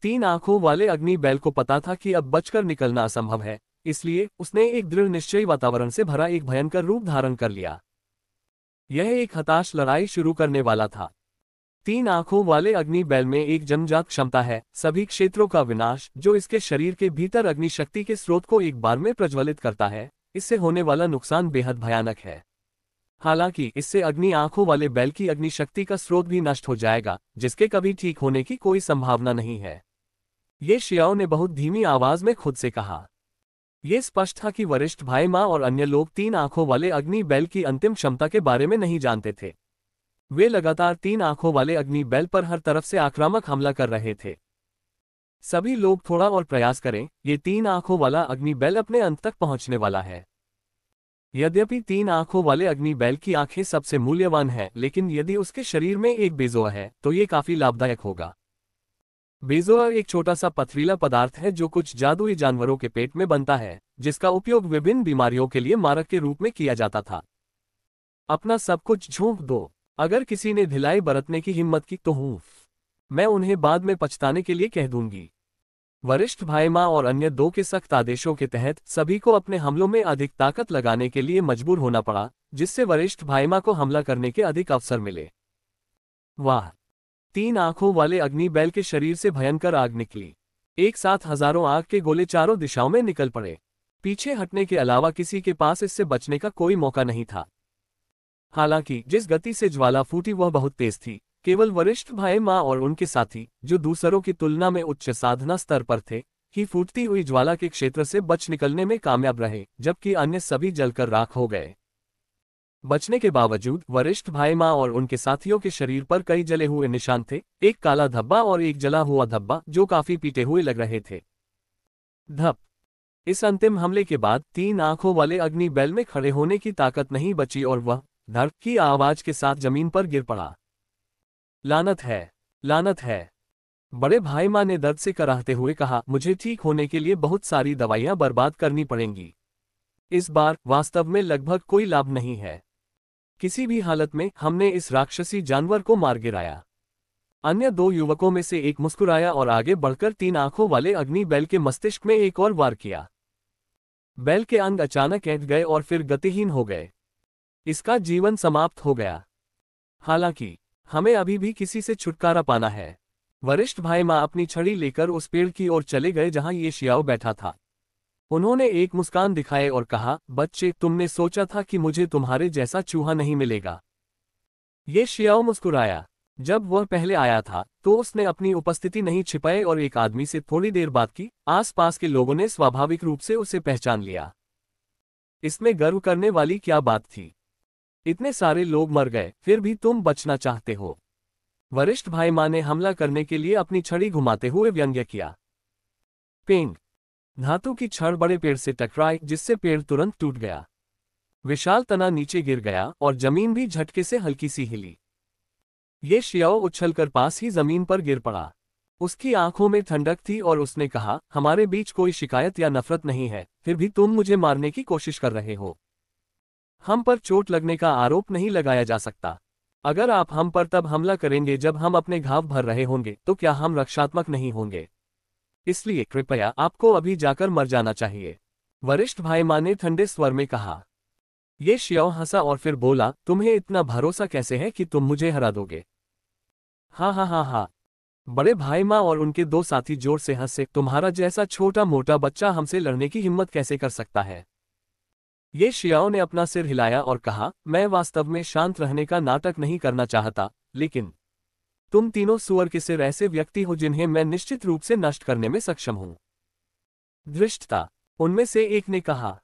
3 आंखों वाले अग्नि बैल को पता था कि अब बचकर निकलना असंभव है, इसलिए उसने एक दृढ़ निश्चयी वातावरण से भरा एक भयंकर रूप धारण कर लिया। यह एक हताश लड़ाई शुरू करने वाला था। 3 आंखों वाले अग्नि बैल में एक जन्मजात क्षमता है, सभी क्षेत्रों का विनाश, जो इसके शरीर के भीतर अग्नि शक्ति के स्रोत को एक बार में प्रज्वलित करता है। इससे होने वाला नुकसान बेहद भयानक है। हालांकि इससे अग्नि आंखों वाले बैल की अग्नि शक्ति का स्रोत भी नष्ट हो जाएगा, जिसके कभी ठीक होने की कोई संभावना नहीं है। ये शियाओ ने बहुत धीमी आवाज में खुद से कहा। यह स्पष्ट था कि वरिष्ठ भाई माँ और अन्य लोग 3 आंखों वाले अग्नि बैल की अंतिम क्षमता के बारे में नहीं जानते थे। वे लगातार 3 आंखों वाले अग्नि बैल पर हर तरफ से आक्रामक हमला कर रहे थे। सभी लोग थोड़ा और प्रयास करें, ये 3 आंखों वाला अग्नि बैल अपने अंत तक पहुंचने वाला है। यद्यपि 3 आंखों वाले अग्नि बैल की आंखें सबसे मूल्यवान हैं, लेकिन यदि उसके शरीर में एक बेज़ोआ है तो ये काफी लाभदायक होगा। बेज़ोआ एक छोटा सा पथरीला पदार्थ है जो कुछ जादुई जानवरों के पेट में बनता है, जिसका उपयोग विभिन्न बीमारियों के लिए मारक के रूप में किया जाता था। अपना सब कुछ झोंक दो। अगर किसी ने ढिलाई बरतने की हिम्मत की तो मैं उन्हें बाद में पछताने के लिए कह दूंगी। वरिष्ठ भाई माँ और अन्य 2 के सख्त आदेशों के तहत सभी को अपने हमलों में अधिक ताकत लगाने के लिए मजबूर होना पड़ा, जिससे वरिष्ठ भाई माँ को हमला करने के अधिक अवसर मिले। वाह! 3 आंखों वाले अग्नि बैल के शरीर से भयंकर आग निकली। एक साथ हजारों आग के गोले चारों दिशाओं में निकल पड़े। पीछे हटने के अलावा किसी के पास इससे बचने का कोई मौका नहीं था। हालांकि जिस गति से ज्वाला फूटी वह बहुत तेज थी। केवल वरिष्ठ भाई माँ और उनके साथी, जो दूसरों की तुलना में उच्च साधना स्तर पर थे, ही फूटती हुई ज्वाला के क्षेत्र से बच निकलने में कामयाब रहे, जबकि अन्य सभी जलकर राख हो गए। बचने के बावजूद वरिष्ठ भाई माँ और उनके साथियों के शरीर पर कई जले हुए निशान थे, एक काला धब्बा और एक जला हुआ धब्बा जो काफी पीटे हुए लग रहे थे। धप! इस अंतिम हमले के बाद 3 आंखों वाले अग्नि बैल में खड़े होने की ताकत नहीं बची और वह धड़ की आवाज के साथ जमीन पर गिर पड़ा। लानत है, लानत है! बड़े भाई माँ ने दर्द से कराहते हुए कहा, मुझे ठीक होने के लिए बहुत सारी दवाइयां बर्बाद करनी पड़ेंगी। इस बार वास्तव में लगभग कोई लाभ नहीं है। किसी भी हालत में हमने इस राक्षसी जानवर को मार गिराया। अन्य 2 युवकों में से एक मुस्कुराया और आगे बढ़कर 3 आंखों वाले अग्नि बैल के मस्तिष्क में एक और वार किया। बैल के अंग अचानक ऐंठ गए और फिर गतिहीन हो गए। इसका जीवन समाप्त हो गया। हालांकि हमें अभी भी किसी से छुटकारा पाना है। वरिष्ठ भाई माँ अपनी छड़ी लेकर उस पेड़ की ओर चले गए जहां ये शियाओ बैठा था। उन्होंने एक मुस्कान दिखाए और कहा, बच्चे, तुमने सोचा था कि मुझे तुम्हारे जैसा चूहा नहीं मिलेगा। ये शियाओ मुस्कुराया। जब वह पहले आया था तो उसने अपनी उपस्थिति नहीं छिपाई और एक आदमी से थोड़ी देर बात की। आसपास के लोगों ने स्वाभाविक रूप से उसे पहचान लिया। इसमें गर्व करने वाली क्या बात थी? इतने सारे लोग मर गए, फिर भी तुम बचना चाहते हो। वरिष्ठ भाई माँ ने हमला करने के लिए अपनी छड़ी घुमाते हुए व्यंग्य किया। पेंग। धातु की छड़ बड़े पेड़ से टकराई, जिससे पेड़ तुरंत टूट गया। विशाल तना नीचे गिर गया और जमीन भी झटके से हल्की सी हिली। ये शियाओ उछलकर पास ही जमीन पर गिर पड़ा। उसकी आंखों में ठंडक थी और उसने कहा, हमारे बीच कोई शिकायत या नफरत नहीं है, फिर भी तुम मुझे मारने की कोशिश कर रहे हो। हम पर चोट लगने का आरोप नहीं लगाया जा सकता। अगर आप हम पर तब हमला करेंगे जब हम अपने घाव भर रहे होंगे, तो क्या हम रक्षात्मक नहीं होंगे? इसलिए कृपया आपको अभी जाकर मर जाना चाहिए। वरिष्ठ भाई माँ ने ठंडे स्वर में कहा। ये शियाओ हंसा और फिर बोला, तुम्हें इतना भरोसा कैसे है कि तुम मुझे हरा दोगे? हाँ हाँ हाँ हाँ। बड़े भाई माँ और उनके दो साथी जोर से हंसे। तुम्हारा जैसा छोटा मोटा बच्चा हमसे लड़ने की हिम्मत कैसे कर सकता है? ये शियाओ ने अपना सिर हिलाया और कहा, मैं वास्तव में शांत रहने का नाटक नहीं करना चाहता, लेकिन तुम तीनों सुअर के सिर ऐसे व्यक्ति हो जिन्हें मैं निश्चित रूप से नष्ट करने में सक्षम हूं। धृष्टता, उनमें से एक ने कहा।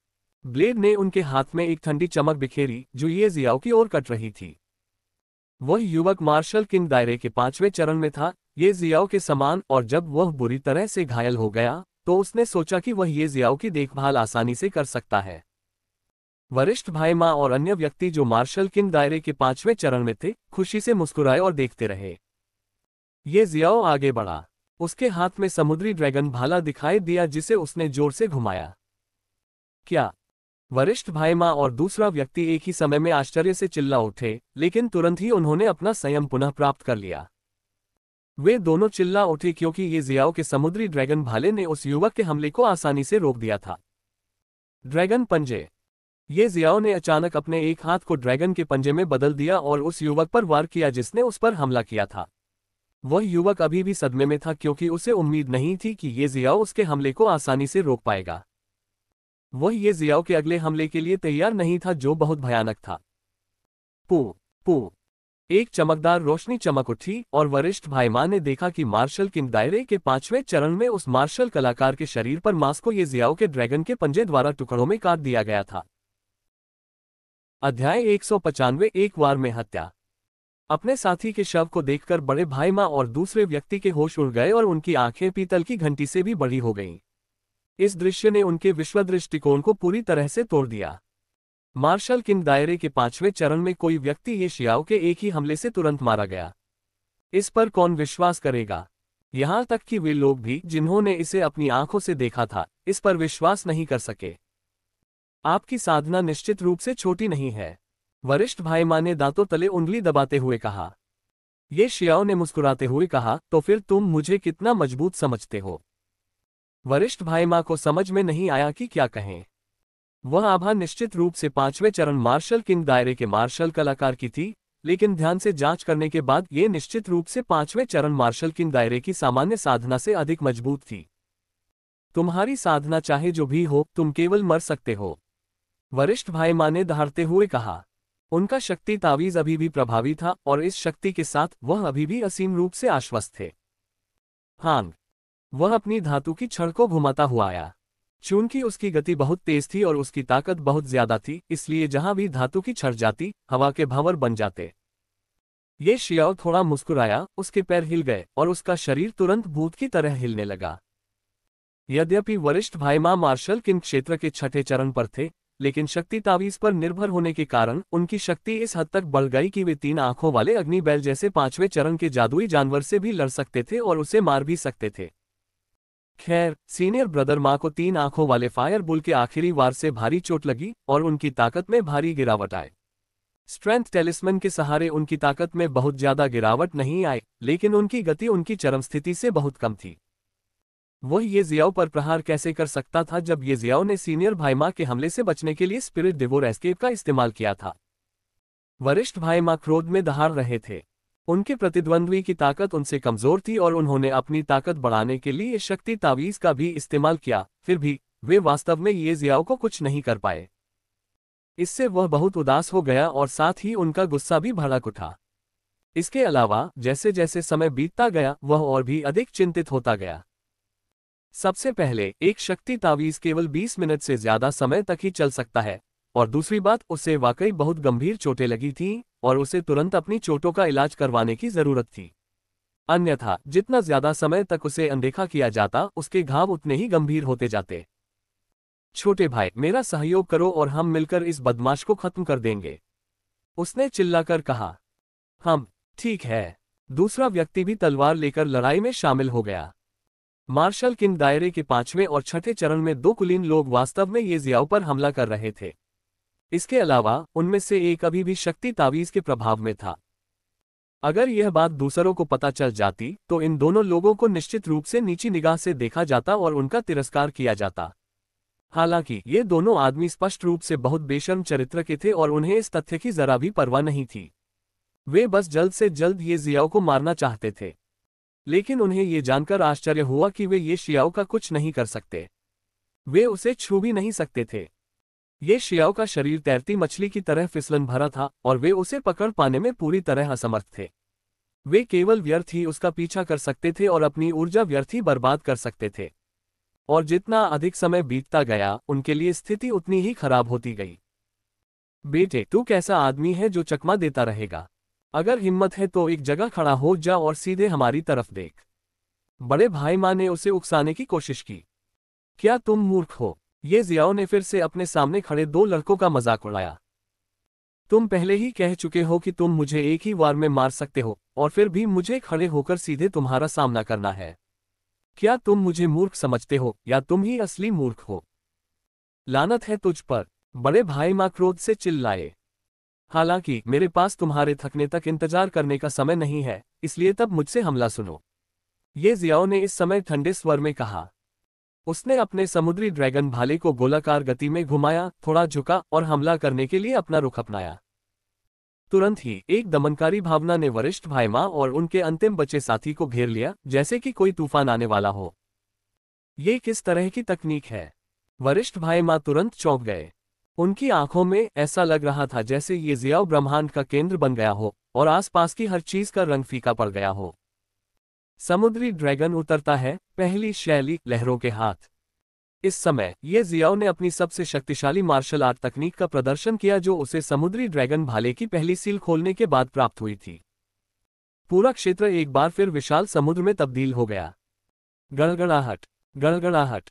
ब्लेड ने उनके हाथ में एक ठंडी चमक बिखेरी जो ये जियाओ की ओर कट रही थी। वह युवक मार्शल किंग दायरे के 5वें चरण में था, ये जियाओ के समान, और जब वह बुरी तरह से घायल हो गया तो उसने सोचा कि वह ये जियाओ की देखभाल आसानी से कर सकता है। वरिष्ठ भाई माँ और अन्य व्यक्ति जो मार्शल किंग दायरे के 5वें चरण में थे, खुशी से मुस्कुराए और देखते रहे। ये जियाओ आगे बढ़ा। उसके हाथ में समुद्री ड्रैगन भाला दिखाई दिया जिसे उसने जोर से घुमाया। क्या? वरिष्ठ भाई माँ और दूसरा व्यक्ति एक ही समय में आश्चर्य से चिल्ला उठे, लेकिन तुरंत ही उन्होंने अपना संयम पुनः प्राप्त कर लिया। वे दोनों चिल्ला उठे क्योंकि ये जियाओ के समुद्री ड्रैगन भाले ने उस युवक के हमले को आसानी से रोक दिया था। ड्रैगन पंजे। ये जियाओ ने अचानक अपने एक हाथ को ड्रैगन के पंजे में बदल दिया और उस युवक पर वार किया जिसने उस पर हमला किया था। वह युवक अभी भी सदमे में था क्योंकि उसे उम्मीद नहीं थी कि ये जियाओ उसके हमले को आसानी से रोक पाएगा। वह ये जियाओ के अगले हमले के लिए तैयार नहीं था जो बहुत भयानक था। पू पू। एक चमकदार रोशनी चमक उठी और वरिष्ठ भाई माँ ने देखा कि मार्शल किंग दायरे के 5वें चरण में उस मार्शल कलाकार के शरीर पर मांस को ये जियाओ के ड्रैगन के पंजे द्वारा टुकड़ों में काट दिया गया था। अध्याय 195। एक वार में हत्या। अपने साथी के शव को देखकर बड़े भाई माँ और दूसरे व्यक्ति के होश उड़ गए और उनकी आंखें पीतल की घंटी से भी बड़ी हो गईं। इस दृश्य ने उनके विश्व दृष्टिकोण को पूरी तरह से तोड़ दिया। मार्शल किंग दायरे के 5वें चरण में कोई व्यक्ति ये शियाओ के एक ही हमले से तुरंत मारा गया। इस पर कौन विश्वास करेगा? यहां तक कि वे लोग भी जिन्होंने इसे अपनी आंखों से देखा था, इस पर विश्वास नहीं कर सके। आपकी साधना निश्चित रूप से छोटी नहीं है, वरिष्ठ भाई माँ ने दांतों तले उंगली दबाते हुए कहा। ये शियाओ ने मुस्कुराते हुए कहा, तो फिर तुम मुझे कितना मजबूत समझते हो? वरिष्ठ भाई माँ को समझ में नहीं आया कि क्या कहें। वह आभा निश्चित रूप से 5वें चरण मार्शल किंग दायरे के मार्शल कलाकार की थी, लेकिन ध्यान से जांच करने के बाद ये निश्चित रूप से 5वें चरण मार्शल किंग दायरे की सामान्य साधना से अधिक मजबूत थी। तुम्हारी साधना चाहे जो भी हो, तुम केवल मर सकते हो, वरिष्ठ भाई माँ ने दहाड़ते हुए कहा। उनका शक्ति तावीज अभी भी प्रभावी था और इस शक्ति के साथ वह अभी भी असीम रूप से आश्वस्त थे। हांग। वह अपनी धातु की छड़ को घुमाता हुआ आया। चूंकि उसकी गति बहुत तेज थी और उसकी ताकत बहुत ज्यादा थी, इसलिए जहां भी धातु की छड़ जाती, हवा के भंवर बन जाते। ये शियाओ थोड़ा मुस्कुराया, उसके पैर हिल गए और उसका शरीर तुरंत भूत की तरह हिलने लगा। यद्यपि वरिष्ठ भाई माँ मार्शल किंग क्षेत्र के 6ठे चरण पर थे, लेकिन शक्ति तावीज पर निर्भर होने के कारण उनकी शक्ति इस हद तक बढ़ गई कि वे 3 आंखों वाले अग्नि बैल जैसे 5वें चरण के जादुई जानवर से भी लड़ सकते थे और उसे मार भी सकते थे। खैर, सीनियर ब्रदर माँ को 3 आंखों वाले फायर बुल के आखिरी वार से भारी चोट लगी और उनकी ताकत में भारी गिरावट आई। स्ट्रेंथ टेलिस्मन के सहारे उनकी ताकत में बहुत ज्यादा गिरावट नहीं आई, लेकिन उनकी गति उनकी चरम स्थिति से बहुत कम थी। वह ये जियाओ पर प्रहार कैसे कर सकता था जब ये जियाओ ने सीनियर भाई माँ के हमले से बचने के लिए स्पिरिट डिवोर एस्केप का इस्तेमाल किया था। वरिष्ठ भाई माँ क्रोध में दहाड़ रहे थे। उनके प्रतिद्वंद्वी की ताकत उनसे कमजोर थी और उन्होंने अपनी ताकत बढ़ाने के लिए शक्ति तावीज का भी इस्तेमाल किया, फिर भी वे वास्तव में ये जियाओ को कुछ नहीं कर पाए। इससे वह बहुत उदास हो गया और साथ ही उनका गुस्सा भी भड़क उठा। इसके अलावा जैसे जैसे समय बीतता गया वह और भी अधिक चिंतित होता गया। सबसे पहले, एक शक्ति तावीज केवल 20 मिनट से ज्यादा समय तक ही चल सकता है, और दूसरी बात, उसे वाकई बहुत गंभीर चोटें लगी थीं और उसे तुरंत अपनी चोटों का इलाज करवाने की जरूरत थी। अन्यथा जितना ज्यादा समय तक उसे अनदेखा किया जाता, उसके घाव उतने ही गंभीर होते जाते। छोटे भाई, मेरा सहयोग करो और हम मिलकर इस बदमाश को खत्म कर देंगे, उसने चिल्लाकर कहा। हम, ठीक है। दूसरा व्यक्ति भी तलवार लेकर लड़ाई में शामिल हो गया। मार्शल किंग दायरे के 5वें और 6ठे चरण में 2 कुलीन लोग वास्तव में ये जियाओ पर हमला कर रहे थे। इसके अलावा उनमें से एक अभी भी शक्ति तावीज के प्रभाव में था। अगर यह बात दूसरों को पता चल जाती तो इन दोनों लोगों को निश्चित रूप से नीची निगाह से देखा जाता और उनका तिरस्कार किया जाता। हालांकि ये दोनों आदमी स्पष्ट रूप से बहुत बेशर्म चरित्र के थे और उन्हें इस तथ्य की जरा भी परवाह नहीं थी। वे बस जल्द से जल्द ये जियाओ को मारना चाहते थे। लेकिन उन्हें ये जानकर आश्चर्य हुआ कि वे ये शियाओ का कुछ नहीं कर सकते। वे उसे छू भी नहीं सकते थे। ये शियाओ का शरीर तैरती मछली की तरह फिसलन भरा था और वे उसे पकड़ पाने में पूरी तरह असमर्थ थे। वे केवल व्यर्थ ही उसका पीछा कर सकते थे और अपनी ऊर्जा व्यर्थ ही बर्बाद कर सकते थे। और जितना अधिक समय बीतता गया, उनके लिए स्थिति उतनी ही खराब होती गई। बेटे, तू कैसा आदमी है जो चकमा देता रहेगा? अगर हिम्मत है तो एक जगह खड़ा हो जा और सीधे हमारी तरफ देख। बड़े भाई माँ ने उसे उकसाने की कोशिश की। क्या तुम मूर्ख हो? ये जियाओ ने फिर से अपने सामने खड़े 2 लड़कों का मजाक उड़ाया। तुम पहले ही कह चुके हो कि तुम मुझे एक ही वार में मार सकते हो, और फिर भी मुझे खड़े होकर सीधे तुम्हारा सामना करना है। क्या तुम मुझे मूर्ख समझते हो या तुम ही असली मूर्ख हो? लानत है तुझ पर, बड़े भाई माँ क्रोध से चिल्लाए। हालांकि मेरे पास तुम्हारे थकने तक इंतजार करने का समय नहीं है, इसलिए तब मुझसे हमला सुनो, ये जियाओ ने इस समय ठंडे स्वर में कहा। उसने अपने समुद्री ड्रैगन भाले को गोलाकार गति में घुमाया, थोड़ा झुका और हमला करने के लिए अपना रुख अपनाया। तुरंत ही एक दमनकारी भावना ने वरिष्ठ भाई माँ और उनके अंतिम बचे साथी को घेर लिया, जैसे कि कोई तूफान आने वाला हो। ये किस तरह की तकनीक है? वरिष्ठ भाई माँ तुरंत चौंक गए। उनकी आंखों में ऐसा लग रहा था जैसे ये जियाओ ब्रह्मांड का केंद्र बन गया हो और आसपास की हर चीज का रंग फीका पड़ गया हो। समुद्री ड्रैगन उतरता है, पहली शैली, लहरों के हाथ। इस समय ये जियाओ ने अपनी सबसे शक्तिशाली मार्शल आर्ट तकनीक का प्रदर्शन किया, जो उसे समुद्री ड्रैगन भाले की पहली सील खोलने के बाद प्राप्त हुई थी। पूरा क्षेत्र एक बार फिर विशाल समुद्र में तब्दील हो गया। गड़गड़ाहट, गड़गड़ाहट।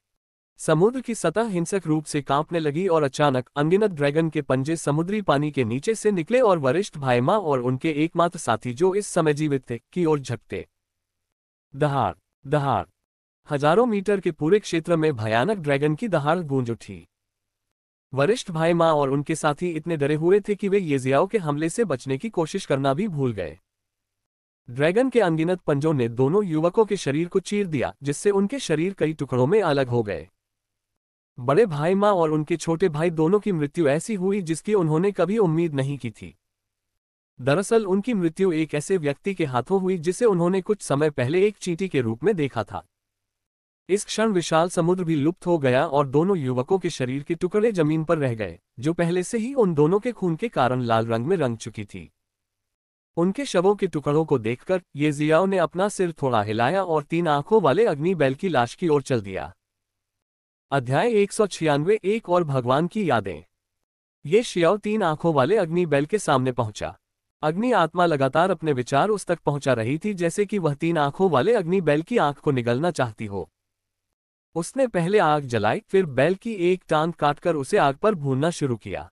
समुद्र की सतह हिंसक रूप से कांपने लगी और अचानक अनगिनत ड्रैगन के पंजे समुद्री पानी के नीचे से निकले और वरिष्ठ भाई माँ और उनके एकमात्र साथी जो इस समय जीवित थे की ओर झपटे। दहाड़, दहाड़। हजारों मीटर के पूरे क्षेत्र में भयानक ड्रैगन की दहाड़ गूंज उठी। वरिष्ठ भाई माँ और उनके साथी इतने डरे हुए थे कि वे ये जियाओ के हमले से बचने की कोशिश करना भी भूल गए। ड्रैगन के अनगिनत पंजों ने दोनों युवकों के शरीर को चीर दिया, जिससे उनके शरीर कई टुकड़ों में अलग हो गए। बड़े भाई माँ और उनके छोटे भाई दोनों की मृत्यु ऐसी हुई जिसकी उन्होंने कभी उम्मीद नहीं की थी। दरअसल उनकी मृत्यु एक ऐसे व्यक्ति के हाथों हुई जिसे उन्होंने कुछ समय पहले एक चींटी के रूप में देखा था। इस क्षण विशाल समुद्र भी लुप्त हो गया और दोनों युवकों के शरीर के टुकड़े जमीन पर रह गए, जो पहले से ही उन दोनों के खून के कारण लाल रंग में रंग चुकी थी। उनके शवों के टुकड़ों को देखकर ये जियाओ ने अपना सिर थोड़ा हिलाया और 3 आंखों वाले अग्नि बैल की लाश की ओर चल दिया। अध्याय 196, एक और भगवान की यादें। ये शियाओ 3 आंखों वाले अग्नि बैल के सामने पहुंचा। अग्नि आत्मा लगातार अपने विचार उस तक पहुंचा रही थी जैसे कि वह 3 आंखों वाले अग्नि बैल की आंख को निगलना चाहती हो। उसने पहले आग जलाई, फिर बैल की एक टांग काटकर उसे आग पर भूनना शुरू किया।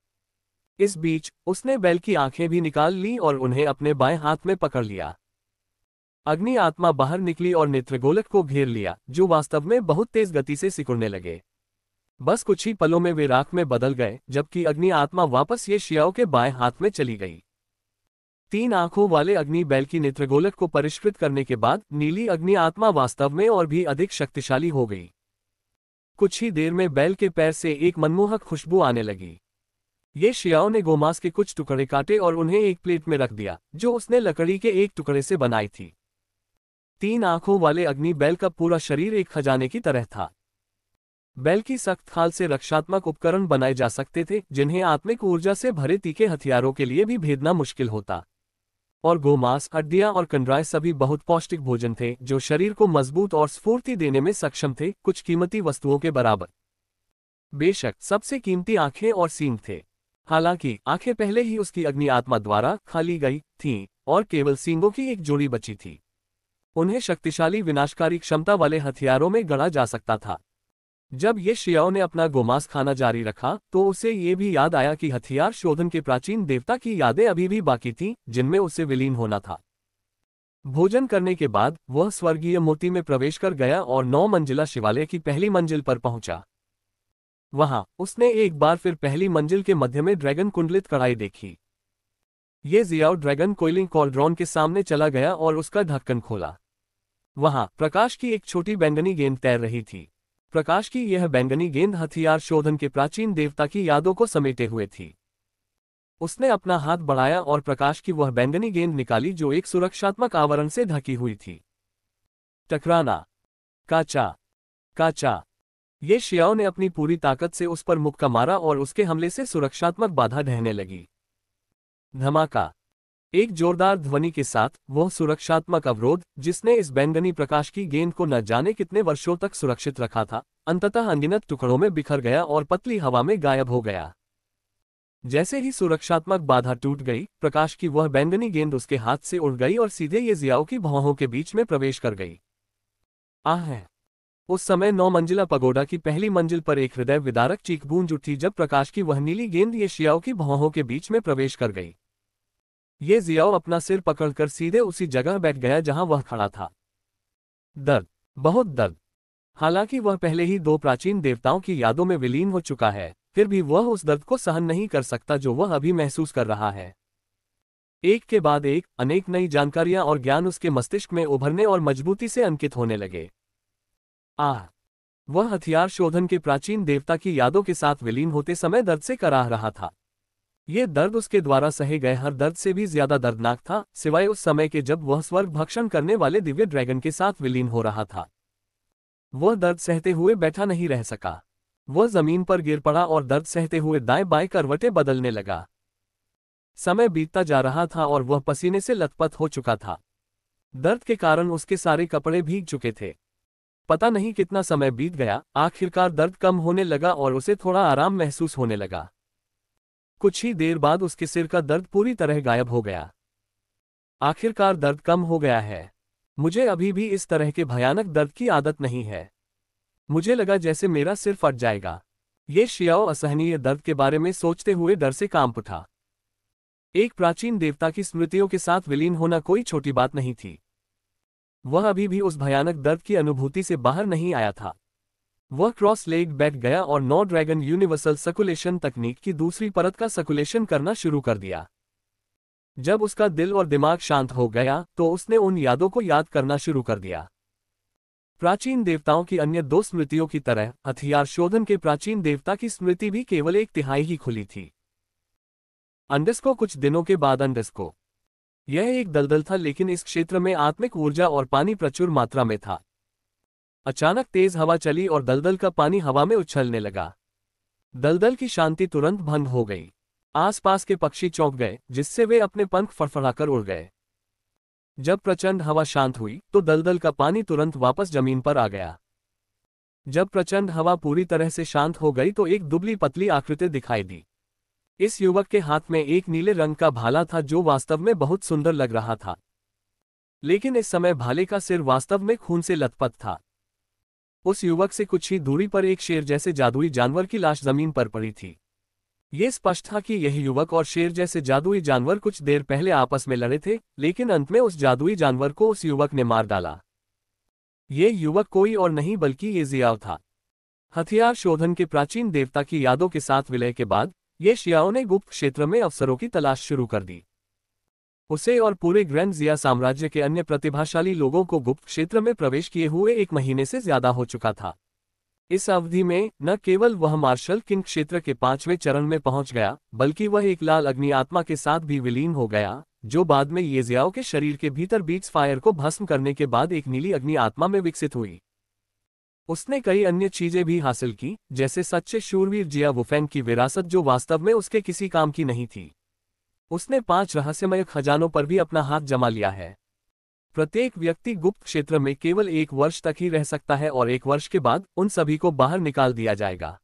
इस बीच उसने बैल की आंखें भी निकाल ली और उन्हें अपने बाएं हाथ में पकड़ लिया। अग्नि आत्मा बाहर निकली और नेत्रगोलक को घेर लिया, जो वास्तव में बहुत तेज गति से सिकुड़ने लगे। बस कुछ ही पलों में वे राख में बदल गए, जबकि अग्नि आत्मा वापस ये शियाओ के बाएं हाथ में चली गई। 3 आंखों वाले अग्नि बैल की नेत्रगोलक को परिष्कृत करने के बाद नीली अग्नि आत्मा वास्तव में और भी अधिक शक्तिशाली हो गई। कुछ ही देर में बैल के पैर से एक मनमोहक खुशबू आने लगी। ये शियाओ ने गोमांस के कुछ टुकड़े काटे और उन्हें एक प्लेट में रख दिया, जो उसने लकड़ी के एक टुकड़े से बनाई थी। 3 आंखों वाले अग्नि बैल का पूरा शरीर एक खजाने की तरह था। बैल की सख्त खाल से रक्षात्मक उपकरण बनाए जा सकते थे, जिन्हें आत्मिक ऊर्जा से भरे तीखे हथियारों के लिए भी भेदना मुश्किल होता। और गोमांस, हड्डियां और कंडराए सभी बहुत पौष्टिक भोजन थे जो शरीर को मजबूत और स्फूर्ति देने में सक्षम थे, कुछ कीमती वस्तुओं के बराबर। बेशक सबसे कीमती आंखें और सींग थे। हालांकि आंखें पहले ही उसकी अग्नि आत्मा द्वारा खा ली गई थीं और केवल सींगों की एक जोड़ी बची थी। उन्हें शक्तिशाली विनाशकारी क्षमता वाले हथियारों में गढ़ा जा सकता था। जब ये शियाओ ने अपना गोमांस खाना जारी रखा तो उसे ये भी याद आया कि हथियार शोधन के प्राचीन देवता की यादें अभी भी बाकी थीं जिनमें उसे विलीन होना था। भोजन करने के बाद वह स्वर्गीय मोती में प्रवेश कर गया और 9 मंजिला शिवालय की पहली मंजिल पर पहुंचा। वहां उसने एक बार फिर पहली मंजिल के मध्य में ड्रैगन कुंडलित कढ़ाई देखी। ये जियाओ ड्रैगन कोइलिंग कॉल्ड्रॉन के सामने चला गया और उसका ढक्कन खोला। वहां प्रकाश की एक छोटी बैंगनी गेंद तैर रही थी। प्रकाश की यह बैंगनी गेंद हथियार शोधन के प्राचीन देवता की यादों को समेटे हुए थी। उसने अपना हाथ बढ़ाया और प्रकाश की वह बैंगनी गेंद निकाली जो एक सुरक्षात्मक आवरण से ढकी हुई थी। टकराना। काचा काचा। ये शियाओ ने अपनी पूरी ताकत से उस पर मुक्का मारा और उसके हमले से सुरक्षात्मक बाधा ढहने लगी। धमाका। एक जोरदार ध्वनि के साथ वह सुरक्षात्मक अवरोध जिसने इस बैंगनी प्रकाश की गेंद को न जाने कितने वर्षों तक सुरक्षित रखा था, अंततः अनगिनत टुकड़ों में बिखर गया और पतली हवा में गायब हो गया। जैसे ही सुरक्षात्मक बाधा टूट गई, प्रकाश की वह बैंगनी गेंद उसके हाथ से उड़ गई और सीधे ये जियाओ की भौहों के बीच में प्रवेश कर गई। आह! उस समय 9 मंजिला पगोडा की पहली मंजिल पर एक हृदय विदारक चीख गूंज उठी जब प्रकाश की वह नीली गेंद ये शियाओ की भौहों के बीच में प्रवेश कर गई। ये जियाओ अपना सिर पकड़कर सीधे उसी जगह बैठ गया जहां वह खड़ा था। दर्द, बहुत दर्द। हालांकि वह पहले ही 2 प्राचीन देवताओं की यादों में विलीन हो चुका है, फिर भी वह उस दर्द को सहन नहीं कर सकता जो वह अभी महसूस कर रहा है। एक के बाद एक अनेक नई जानकारियां और ज्ञान उसके मस्तिष्क में उभरने और मजबूती से अंकित होने लगे। वह हथियार शोधन के प्राचीन देवता की यादों के साथ विलीन होते समय दर्द से कराह रहा था। यह दर्द उसके द्वारा सहे गए हर दर्द से भी ज्यादा दर्दनाक था, सिवाय उस समय के जब वह स्वर्ग भक्षण करने वाले दिव्य ड्रैगन के साथ विलीन हो रहा था। वह दर्द सहते हुए बैठा नहीं रह सका। वह जमीन पर गिर पड़ा और दर्द सहते हुए दाएं बाएं करवटें बदलने लगा। समय बीतता जा रहा था और वह पसीने से लथपथ हो चुका था। दर्द के कारण उसके सारे कपड़े भीग चुके थे। पता नहीं कितना समय बीत गया, आखिरकार दर्द कम होने लगा और उसे थोड़ा आराम महसूस होने लगा। कुछ ही देर बाद उसके सिर का दर्द पूरी तरह गायब हो गया। आखिरकार दर्द कम हो गया है। मुझे अभी भी इस तरह के भयानक दर्द की आदत नहीं है। मुझे लगा जैसे मेरा सिर फट जाएगा। ये शियाओ असहनीय दर्द के बारे में सोचते हुए डर से कांप उठा। एक प्राचीन देवता की स्मृतियों के साथ विलीन होना कोई छोटी बात नहीं थी। वह अभी भी उस भयानक दर्द की अनुभूति से बाहर नहीं आया था। वह क्रॉस लेग बैठ गया और 9 ड्रैगन यूनिवर्सल सर्कुलेशन तकनीक की दूसरी परत का सर्कुलेशन करना शुरू कर दिया। जब उसका दिल और दिमाग शांत हो गया तो उसने उन यादों को याद करना शुरू कर दिया। प्राचीन देवताओं की अन्य 2 स्मृतियों की तरह हथियार शोधन के प्राचीन देवता की स्मृति भी केवल 1/3 ही खुली थी। अंडेस्को कुछ दिनों के बाद अंडेस्को। यह एक दलदल था, लेकिन इस क्षेत्र में आत्मिक ऊर्जा और पानी प्रचुर मात्रा में था। अचानक तेज हवा चली और दलदल का पानी हवा में उछलने लगा। दलदल की शांति तुरंत भंग हो गई। आसपास के पक्षी चौंक गए, जिससे वे अपने पंख फड़फड़ाकर उड़ गए। जब प्रचंड हवा शांत हुई तो दलदल का पानी तुरंत वापस जमीन पर आ गया। जब प्रचंड हवा पूरी तरह से शांत हो गई तो एक दुबली पतली आकृति दिखाई दी। इस युवक के हाथ में एक नीले रंग का भाला था जो वास्तव में बहुत सुंदर लग रहा था। लेकिन इस समय भाले का सिर वास्तव में खून से लथपथ था। उस युवक से कुछ ही दूरी पर एक शेर जैसे जादुई जानवर की लाश जमीन पर पड़ी थी। ये स्पष्ट था कि यह युवक और शेर जैसे जादुई जानवर कुछ देर पहले आपस में लड़े थे, लेकिन अंत में उस जादुई जानवर को उस युवक ने मार डाला। ये युवक कोई और नहीं बल्कि ये जियाओ था। हथियार शोधन के प्राचीन देवता की यादों के साथ विलय के बाद ये शियाओ ने गुप्त क्षेत्र में अवसरों की तलाश शुरू कर दी। उसे और पूरे ग्रैंड जिया साम्राज्य के अन्य प्रतिभाशाली लोगों को गुप्त क्षेत्र में प्रवेश किए हुए 1 महीने से ज्यादा हो चुका था। इस अवधि में न केवल वह मार्शल किंग क्षेत्र के 5वें चरण में पहुंच गया, बल्कि वह एक लाल अग्नि आत्मा के साथ भी विलीन हो गया, जो बाद में ये जियाओ के शरीर के भीतर बीट्स फायर को भस्म करने के बाद एक नीली अग्नि आत्मा में विकसित हुई। उसने कई अन्य चीजें भी हासिल की, जैसे सच्चे शूरवीर जिया वुफेंग की विरासत जो वास्तव में उसके किसी काम की नहीं थी। उसने 5 रहस्यमय खजानों पर भी अपना हाथ जमा लिया है। प्रत्येक व्यक्ति गुप्त क्षेत्र में केवल 1 वर्ष तक ही रह सकता है और 1 वर्ष के बाद उन सभी को बाहर निकाल दिया जाएगा।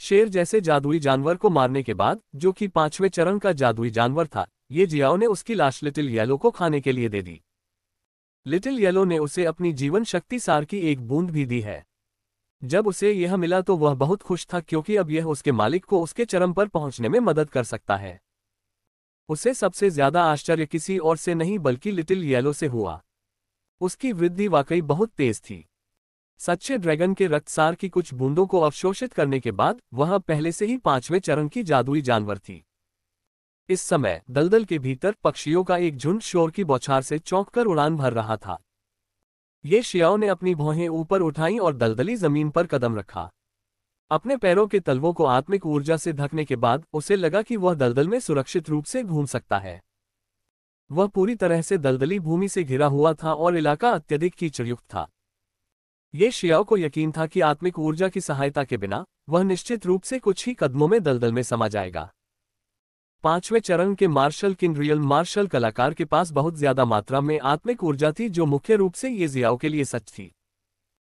शेर जैसे जादुई जानवर को मारने के बाद, जो कि 5वें चरण का जादुई जानवर था, ये जियाओ ने उसकी लाश लिटिल येलो को खाने के लिए दे दी। लिटिल येलो ने उसे अपनी जीवन शक्ति सार की एक बूंद भी दी है। जब उसे यह मिला तो वह बहुत खुश था, क्योंकि अब यह उसके मालिक को उसके चरम पर पहुंचने में मदद कर सकता है। उसे सबसे ज्यादा आश्चर्य किसी और से नहीं बल्कि लिटिल येलो से हुआ। उसकी वृद्धि वाकई बहुत तेज थी। सच्चे ड्रैगन के रक्तसार की कुछ बूंदों को अवशोषित करने के बाद वह पहले से ही 5वें चरण की जादुई जानवर थी। इस समय दलदल के भीतर पक्षियों का एक झुंड शोर की बौछार से चौंककर उड़ान भर रहा था। ये शियाओ ने अपनी भौहें ऊपर उठाईं और दलदली जमीन पर कदम रखा। अपने पैरों के तलवों को आत्मिक ऊर्जा से ढकने के बाद उसे लगा कि वह दलदल में सुरक्षित रूप से घूम सकता है। वह पूरी तरह से दलदली भूमि से घिरा हुआ था और इलाका अत्यधिक कीचड़युक्त था। ये शियाओ को यकीन था कि आत्मिक ऊर्जा की सहायता के बिना वह निश्चित रूप से कुछ ही कदमों में दलदल में समा जाएगा। 5वें चरण के मार्शल किंग रियल मार्शल कलाकार के पास बहुत ज्यादा मात्रा में आत्मिक ऊर्जा थी, जो मुख्य रूप से ये जियाओ के लिए सच थी।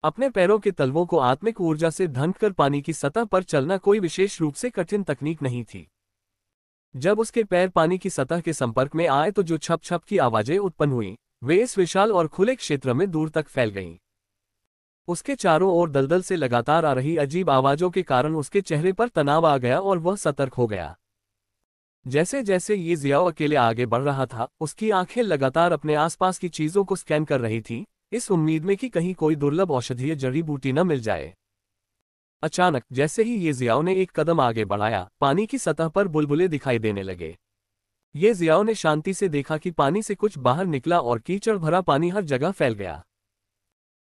अपने पैरों के तलवों को आत्मिक ऊर्जा से ढंककर पानी की सतह पर चलना कोई विशेष रूप से कठिन तकनीक नहीं थी। जब उसके पैर पानी की सतह के संपर्क में आए तो जो छप छप की आवाजें उत्पन्न हुईं, वे इस विशाल और खुले क्षेत्र में दूर तक फैल गईं। उसके चारों ओर दलदल से लगातार आ रही अजीब आवाजों के कारण उसके चेहरे पर तनाव आ गया और वह सतर्क हो गया। जैसे जैसे ये जियाओ अकेले आगे बढ़ रहा था, उसकी आंखें लगातार अपने आसपास की चीजों को स्कैन कर रही थी, इस उम्मीद में कि कहीं कोई दुर्लभ औषधीय जड़ी बूटी न मिल जाए। अचानक जैसे ही ये जियाओ ने एक कदम आगे बढ़ाया, पानी की सतह पर बुलबुले दिखाई देने लगे। ये जियाओ ने शांति से देखा कि पानी से कुछ बाहर निकला और कीचड़ भरा पानी हर जगह फैल गया।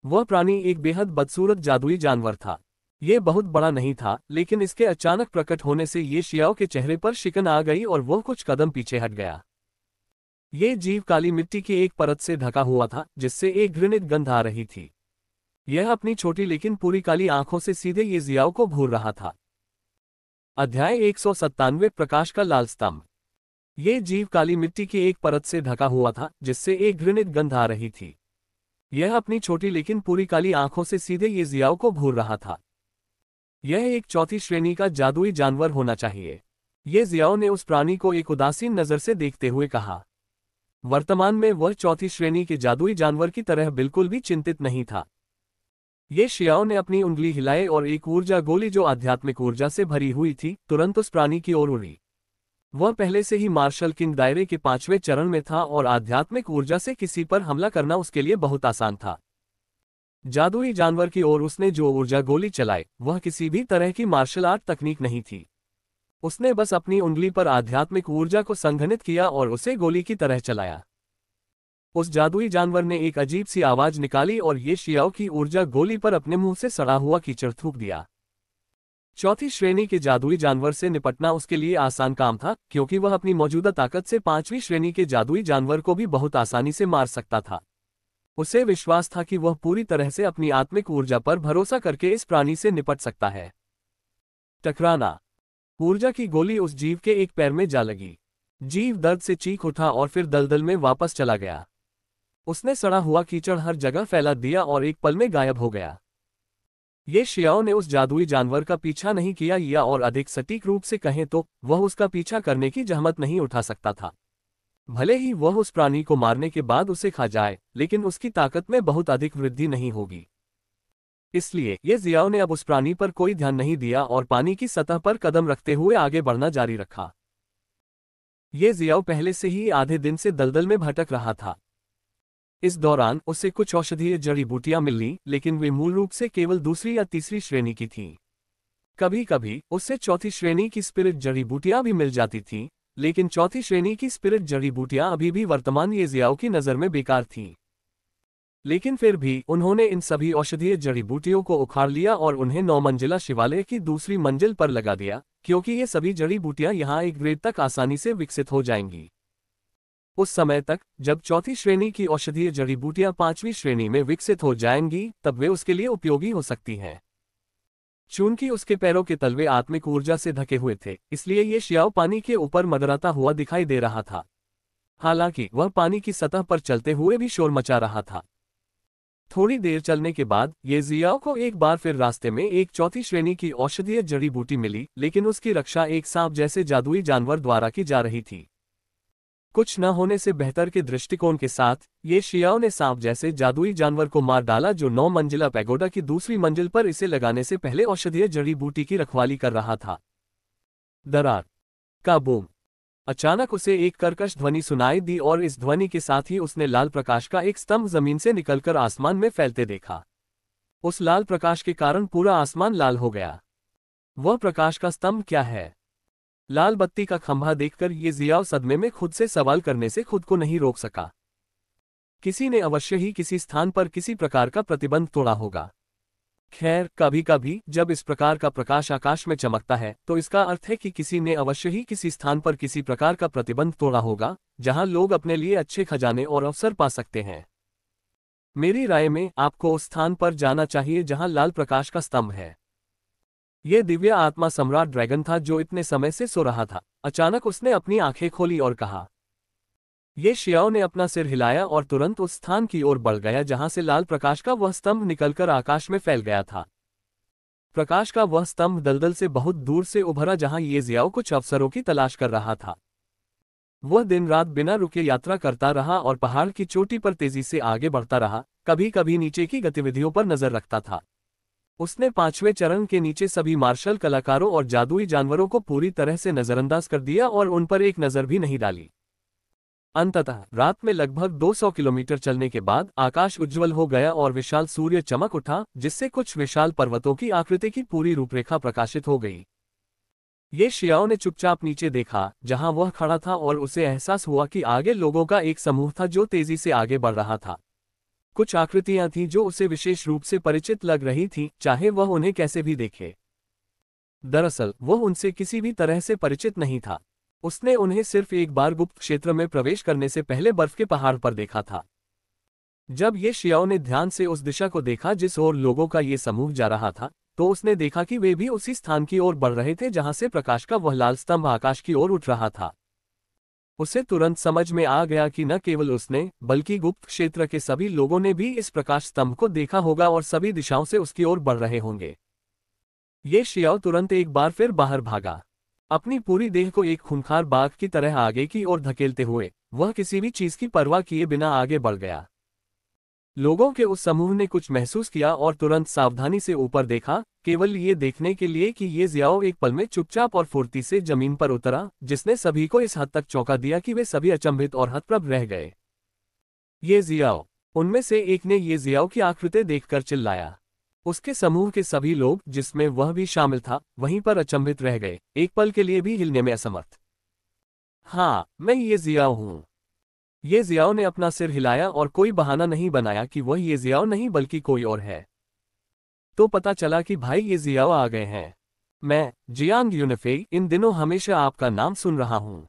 वह प्राणी एक बेहद बदसूरत जादुई जानवर था। ये बहुत बड़ा नहीं था, लेकिन इसके अचानक प्रकट होने से ये शियाओ के चेहरे पर शिकन आ गई और वह कुछ कदम पीछे हट गया। ये जीव काली मिट्टी की एक परत से ढका हुआ था, जिससे एक घृणित गंध आ रही थी। यह अपनी छोटी लेकिन पूरी काली आंखों से सीधे ये जियाओ को घूर रहा था। अध्याय 197 प्रकाश का लाल स्तंभ। ये जीव काली मिट्टी की एक परत से ढका हुआ था, जिससे एक घृणित गंध आ रही थी। यह अपनी छोटी लेकिन पूरी काली आंखों से सीधे ये जियाओ को घूर रहा था। यह एक चौथी श्रेणी का जादुई जानवर होना चाहिए। ये जियाओ ने उस प्राणी को एक उदासीन नजर से देखते हुए कहा। वर्तमान में वह चौथी श्रेणी के जादुई जानवर की तरह बिल्कुल भी चिंतित नहीं था। ये शियाओ ने अपनी उंगली हिलाए और एक ऊर्जा गोली जो आध्यात्मिक ऊर्जा से भरी हुई थी, तुरंत उस प्राणी की ओर उड़ी। वह पहले से ही मार्शल किंग दायरे के 5वें चरण में था और आध्यात्मिक ऊर्जा से किसी पर हमला करना उसके लिए बहुत आसान था। जादुई जानवर की ओर उसने जो ऊर्जा गोली चलाई, वह किसी भी तरह की मार्शल आर्ट तकनीक नहीं थी। उसने बस अपनी उंगली पर आध्यात्मिक ऊर्जा को संघनित किया और उसे गोली की तरह चलाया। उस जादुई जानवर ने एक अजीब सी आवाज निकाली और ये शियाओ की ऊर्जा गोली पर अपने मुंह से सड़ा हुआ कीचड़ थूक दिया। चौथी श्रेणी के जादुई जानवर से निपटना उसके लिए आसान काम था, क्योंकि वह अपनी मौजूदा ताकत से 5वीं श्रेणी के जादुई जानवर को भी बहुत आसानी से मार सकता था। उसे विश्वास था कि वह पूरी तरह से अपनी आत्मिक ऊर्जा पर भरोसा करके इस प्राणी से निपट सकता है। टकराना। ऊर्जा की गोली उस जीव के एक पैर में जा लगी। जीव दर्द से चीख उठा और फिर दलदल में वापस चला गया। उसने सड़ा हुआ कीचड़ हर जगह फैला दिया और एक पल में गायब हो गया। ये शियाओ ने उस जादुई जानवर का पीछा नहीं किया, या और अधिक सटीक रूप से कहें तो वह उसका पीछा करने की जहमत नहीं उठा सकता था। भले ही वह उस प्राणी को मारने के बाद उसे खा जाए, लेकिन उसकी ताकत में बहुत अधिक वृद्धि नहीं होगी। इसलिए ये जियाओ ने अब उस प्राणी पर कोई ध्यान नहीं दिया और पानी की सतह पर कदम रखते हुए आगे बढ़ना जारी रखा। ये जियाओ पहले से ही आधे दिन से दलदल में भटक रहा था। इस दौरान उसे कुछ औषधीय जड़ी बूटियां मिली, लेकिन वे मूल रूप से केवल दूसरी या तीसरी श्रेणी की थीं। कभी कभी उससे चौथी श्रेणी की स्पिरिट जड़ी बूटियां भी मिल जाती थीं, लेकिन चौथी श्रेणी की स्पिरिट जड़ी बूटियां अभी भी वर्तमान ये जियाओ की नज़र में बेकार थीं। लेकिन फिर भी उन्होंने इन सभी औषधीय जड़ी बूटियों को उखाड़ लिया और उन्हें 9 मंजिला शिवालय की दूसरी मंजिल पर लगा दिया, क्योंकि ये सभी जड़ी बूटियां यहाँ एक ग्रेड तक आसानी से विकसित हो जाएंगी। उस समय तक जब चौथी श्रेणी की औषधीय जड़ी बूटियां 5वीं श्रेणी में विकसित हो जाएंगी, तब वे उसके लिए उपयोगी हो सकती हैं। चूंकि उसके पैरों के तलवे आत्मिक ऊर्जा से ढके हुए थे, इसलिए ये शियाओ पानी के ऊपर मंडराता हुआ दिखाई दे रहा था। हालांकि वह पानी की सतह पर चलते हुए भी शोर मचा रहा था। थोड़ी देर चलने के बाद ये जियाओ को एक बार फिर रास्ते में एक चौथी श्रेणी की औषधीय जड़ी बूटी मिली, लेकिन उसकी रक्षा एक सांप जैसे जादुई जानवर द्वारा की जा रही थी। कुछ न होने से बेहतर के दृष्टिकोण के साथ ये शियाओ ने सांप जैसे जादुई जानवर को मार डाला, जो 9 मंजिला पैगोडा की दूसरी मंजिल पर इसे लगाने से पहले औषधीय जड़ी बूटी की रखवाली कर रहा था। दरार का बूम। अचानक उसे एक कर्कश ध्वनि सुनाई दी और इस ध्वनि के साथ ही उसने लाल प्रकाश का एक स्तंभ जमीन से निकलकर आसमान में फैलते देखा। उस लाल प्रकाश के कारण पूरा आसमान लाल हो गया। वह प्रकाश का स्तंभ क्या है? लाल बत्ती का खंभा देखकर ये जियाओ सदमे में खुद से सवाल करने से खुद को नहीं रोक सका। किसी ने अवश्य ही किसी स्थान पर किसी प्रकार का प्रतिबंध तोड़ा होगा। खैर, कभी कभी जब इस प्रकार का प्रकाश आकाश में चमकता है तो इसका अर्थ है कि किसी ने अवश्य ही किसी स्थान पर किसी प्रकार का प्रतिबंध तोड़ा होगा, जहां लोग अपने लिए अच्छे खजाने और अवसर पा सकते हैं। मेरी राय में आपको उस स्थान पर जाना चाहिए जहां लाल प्रकाश का स्तंभ है। यह दिव्य आत्मा सम्राट ड्रैगन था जो इतने समय से सो रहा था। अचानक उसने अपनी आंखें खोली और कहा। ये शियाओ ने अपना सिर हिलाया और तुरंत उस स्थान की ओर बढ़ गया जहां से लाल प्रकाश का वह स्तंभ निकलकर आकाश में फैल गया था। प्रकाश का वह स्तंभ दलदल से बहुत दूर से उभरा जहां ये जियाओ कुछ अवसरों की तलाश कर रहा था। वह दिन रात बिना रुके यात्रा करता रहा और पहाड़ की चोटी पर तेजी से आगे बढ़ता रहा, कभी कभी नीचे की गतिविधियों पर नजर रखता था। उसने 5वें चरण के नीचे सभी मार्शल कलाकारों और जादुई जानवरों को पूरी तरह से नजरअंदाज कर दिया और उन पर एक नजर भी नहीं डाली। अंततः रात में लगभग 200 किलोमीटर चलने के बाद आकाश उज्ज्वल हो गया और विशाल सूर्य चमक उठा, जिससे कुछ विशाल पर्वतों की आकृति की पूरी रूपरेखा प्रकाशित हो गई। ये शियाओ ने चुपचाप नीचे देखा जहां वह खड़ा था और उसे एहसास हुआ कि आगे लोगों का एक समूह था जो तेजी से आगे बढ़ रहा था। कुछ आकृतियां थीं जो उसे विशेष रूप से परिचित लग रही थीं, चाहे वह उन्हें कैसे भी देखे। दरअसल वह उनसे किसी भी तरह से परिचित नहीं था। उसने उन्हें सिर्फ एक बार गुप्त क्षेत्र में प्रवेश करने से पहले बर्फ के पहाड़ पर देखा था। जब ये शियाओ ने ध्यान से उस दिशा को देखा जिस ओर लोगों का ये समूह जा रहा था, तो उसने देखा कि वे भी उसी स्थान की ओर बढ़ रहे थे जहां से प्रकाश का वह लाल स्तंभ आकाश की ओर उठ रहा था। उसे तुरंत समझ में आ गया कि न केवल उसने बल्कि गुप्त क्षेत्र के सभी लोगों ने भी इस प्रकाश स्तंभ को देखा होगा और सभी दिशाओं से उसकी ओर बढ़ रहे होंगे। ये शियाओ तुरंत एक बार फिर बाहर भागा। अपनी पूरी देह को एक खूंखार बाघ की तरह आगे की ओर धकेलते हुए वह किसी भी चीज की परवाह किए बिना आगे बढ़ गया। लोगों के उस समूह ने कुछ महसूस किया और तुरंत सावधानी से ऊपर देखा, केवल ये देखने के लिए कि ये जियाओ एक पल में चुपचाप और फुर्ती से जमीन पर उतरा, जिसने सभी को इस हद तक चौंका दिया कि वे सभी अचंभित और हतप्रभ रह गए। ये जियाओ। उनमें से एक ने ये जियाओ की आकृति देखकर चिल्लाया। उसके समूह के सभी लोग, जिसमें वह भी शामिल था, वहीं पर अचंभित रह गए, एक पल के लिए भी हिलने में असमर्थ। हाँ, मैं ये जियाओ हूं। ये जियाओ ने अपना सिर हिलाया और कोई बहाना नहीं बनाया कि वह ये जियाओ नहीं बल्कि कोई और है। तो पता चला कि भाई ये जियाओ आ गए हैं। मैं जियांग यूनफेई इन दिनों हमेशा आपका नाम सुन रहा हूं।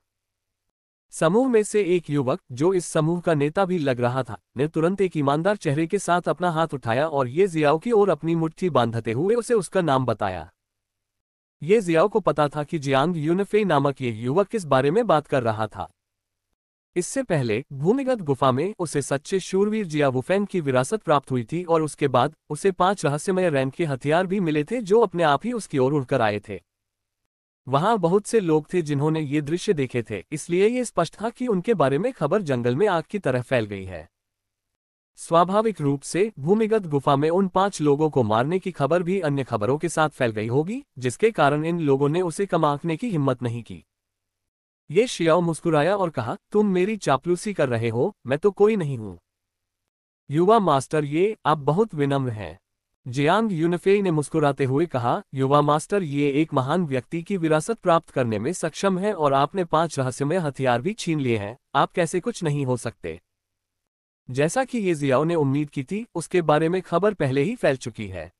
समूह में से एक युवक, जो इस समूह का नेता भी लग रहा था, ने तुरंत एक ईमानदार चेहरे के साथ अपना हाथ उठाया और ये जियाओ की ओर अपनी मुट्ठी बांधते हुए उसे उसका नाम बताया। ये जियाओ को पता था कि जियांग यूनफेई नामक ये युवक किस बारे में बात कर रहा था। इससे पहले भूमिगत गुफा में उसे सच्चे शूरवीर जिया वुफेंग की विरासत प्राप्त हुई थी और उसके बाद उसे 5 रहस्यमय रैंक के हथियार भी मिले थे जो अपने आप ही उसकी ओर उड़कर आए थे। वहां बहुत से लोग थे जिन्होंने ये दृश्य देखे थे, इसलिए ये स्पष्ट था कि उनके बारे में खबर जंगल में आग की तरह फैल गई है। स्वाभाविक रूप से भूमिगत गुफा में उन 5 लोगों को मारने की खबर भी अन्य खबरों के साथ फैल गई होगी, जिसके कारण इन लोगों ने उसे कम आंकने की हिम्मत नहीं की। ये शियाओ मुस्कुराया और कहा, तुम मेरी चापलूसी कर रहे हो, मैं तो कोई नहीं हूं। युवा मास्टर, ये आप बहुत विनम्र हैं। जियांग यूनफेई ने मुस्कुराते हुए कहा, युवा मास्टर, ये एक महान व्यक्ति की विरासत प्राप्त करने में सक्षम है और आपने 5 रहस्यमय हथियार भी छीन लिए हैं, आप कैसे कुछ नहीं हो सकते। जैसा कि ये जियाओ ने उम्मीद की थी, उसके बारे में खबर पहले ही फैल चुकी है।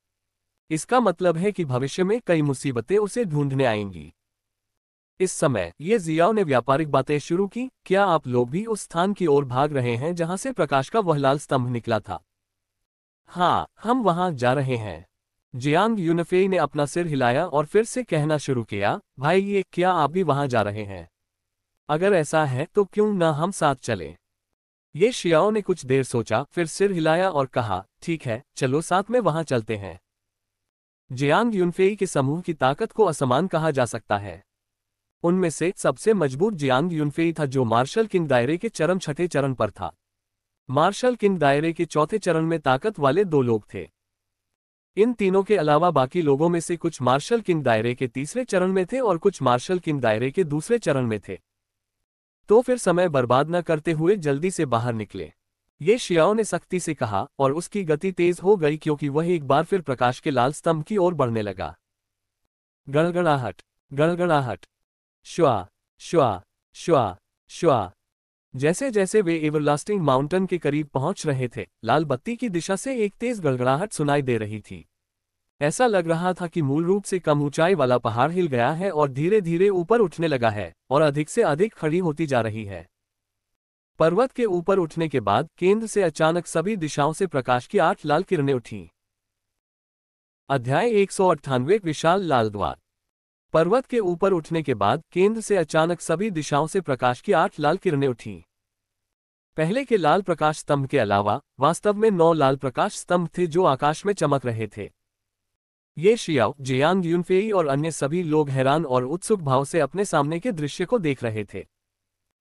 इसका मतलब है कि भविष्य में कई मुसीबतें उसे ढूंढने आएंगी। इस समय ये जियाओ ने व्यापारिक बातें शुरू की, क्या आप लोग भी उस स्थान की ओर भाग रहे हैं जहां से प्रकाश का वह लाल स्तंभ निकला था? हाँ, हम वहां जा रहे हैं। जियांग यूनफेई ने अपना सिर हिलाया और फिर से कहना शुरू किया, भाई ये क्या आप भी वहां जा रहे हैं? अगर ऐसा है तो क्यों ना हम साथ चलें? ये शियाओ ने कुछ देर सोचा, फिर सिर हिलाया और कहा, ठीक है, चलो साथ में वहां चलते हैं। जियांग यूनफेई के समूह की ताकत को असमान कहा जा सकता है। उनमें से सबसे मजबूत जियांग यूनफेई था, जो मार्शल किंग दायरे के चरम छठे चरण पर था। मार्शल किंग दायरे के चौथे चरण में ताकत वाले 2 लोग थे। इन तीनों के अलावा बाकी लोगों में से कुछ मार्शल किंग दायरे के तीसरे चरण में थे और कुछ मार्शल किंग दायरे के दूसरे चरण में थे। तो फिर समय बर्बाद न करते हुए जल्दी से बाहर निकले, ये शियाओ ने सख्ती से कहा, और उसकी गति तेज हो गई क्योंकि वह एक बार फिर प्रकाश के लाल स्तंभ की ओर बढ़ने लगा। गड़गड़ाहट, गड़गड़ाहट, श्वा, श्वा, श्वा, श्वा। जैसे जैसे वे एवरलास्टिंग माउंटेन के करीब पहुंच रहे थे, लाल बत्ती की दिशा से एक तेज गड़गड़ाहट सुनाई दे रही थी। ऐसा लग रहा था कि मूल रूप से कम ऊंचाई वाला पहाड़ हिल गया है और धीरे धीरे ऊपर उठने लगा है और अधिक से अधिक खड़ी होती जा रही है। पर्वत के ऊपर उठने के बाद केंद्र से अचानक सभी दिशाओं से प्रकाश की 8 लाल किरणें उठीं। अध्याय 198 विशाल लाल द्वार। पर्वत के ऊपर उठने के बाद केंद्र से अचानक सभी दिशाओं से प्रकाश की 8 लाल किरणें उठीं। पहले के लाल प्रकाश स्तंभ के अलावा वास्तव में 9 लाल प्रकाश स्तंभ थे जो आकाश में चमक रहे थे। ये शियाओ, जियांग यूनफेई और अन्य सभी लोग हैरान और उत्सुक भाव से अपने सामने के दृश्य को देख रहे थे।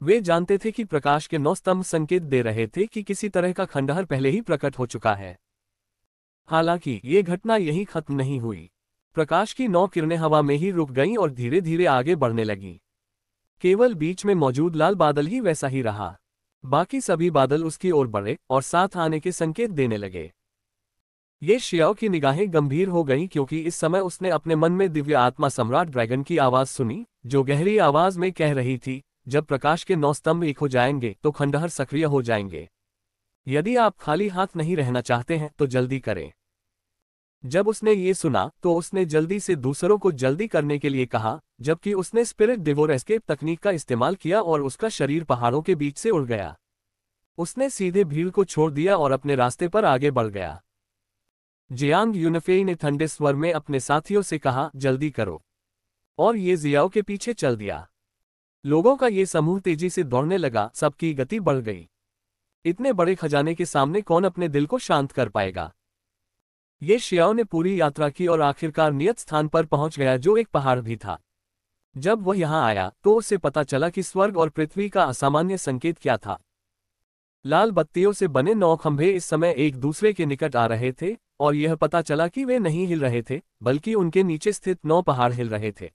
वे जानते थे कि प्रकाश के 9 स्तंभ संकेत दे रहे थे कि किसी तरह का खंडहर पहले ही प्रकट हो चुका है। हालांकि ये घटना यहीं खत्म नहीं हुई। प्रकाश की 9 किरणें हवा में ही रुक गईं और धीरे धीरे आगे बढ़ने लगीं। केवल बीच में मौजूद लाल बादल ही वैसा ही रहा। बाकी सभी बादल उसकी ओर बढ़े और साथ आने के संकेत देने लगे। ये शियाओ की निगाहें गंभीर हो गईं क्योंकि इस समय उसने अपने मन में दिव्य आत्मा सम्राट ड्रैगन की आवाज सुनी, जो गहरी आवाज में कह रही थी, जब प्रकाश के 9 स्तंभ एक हो जाएंगे तो खंडहर सक्रिय हो जाएंगे। यदि आप खाली हाथ नहीं रहना चाहते हैं तो जल्दी करें। जब उसने ये सुना तो उसने जल्दी से दूसरों को जल्दी करने के लिए कहा, जबकि उसने स्पिरिट डिवोर एस्केप तकनीक का इस्तेमाल किया और उसका शरीर पहाड़ों के बीच से उड़ गया। उसने सीधे भीड़ को छोड़ दिया और अपने रास्ते पर आगे बढ़ गया। जियांग यूनफेई ने ठंडे स्वर में अपने साथियों से कहा, जल्दी करो, और ये जियाओ के पीछे चल दिया। लोगों का ये समूह तेजी से दौड़ने लगा, सबकी गति बढ़ गई। इतने बड़े खजाने के सामने कौन अपने दिल को शांत कर पाएगा? ये शियाओ ने पूरी यात्रा की और आखिरकार नियत स्थान पर पहुंच गया, जो एक पहाड़ भी था। जब वह यहां आया तो उसे पता चला कि स्वर्ग और पृथ्वी का असामान्य संकेत क्या था। लाल बत्तियों से बने 9 खंभे इस समय एक दूसरे के निकट आ रहे थे, और यह पता चला कि वे नहीं हिल रहे थे, बल्कि उनके नीचे स्थित 9 पहाड़ हिल रहे थे।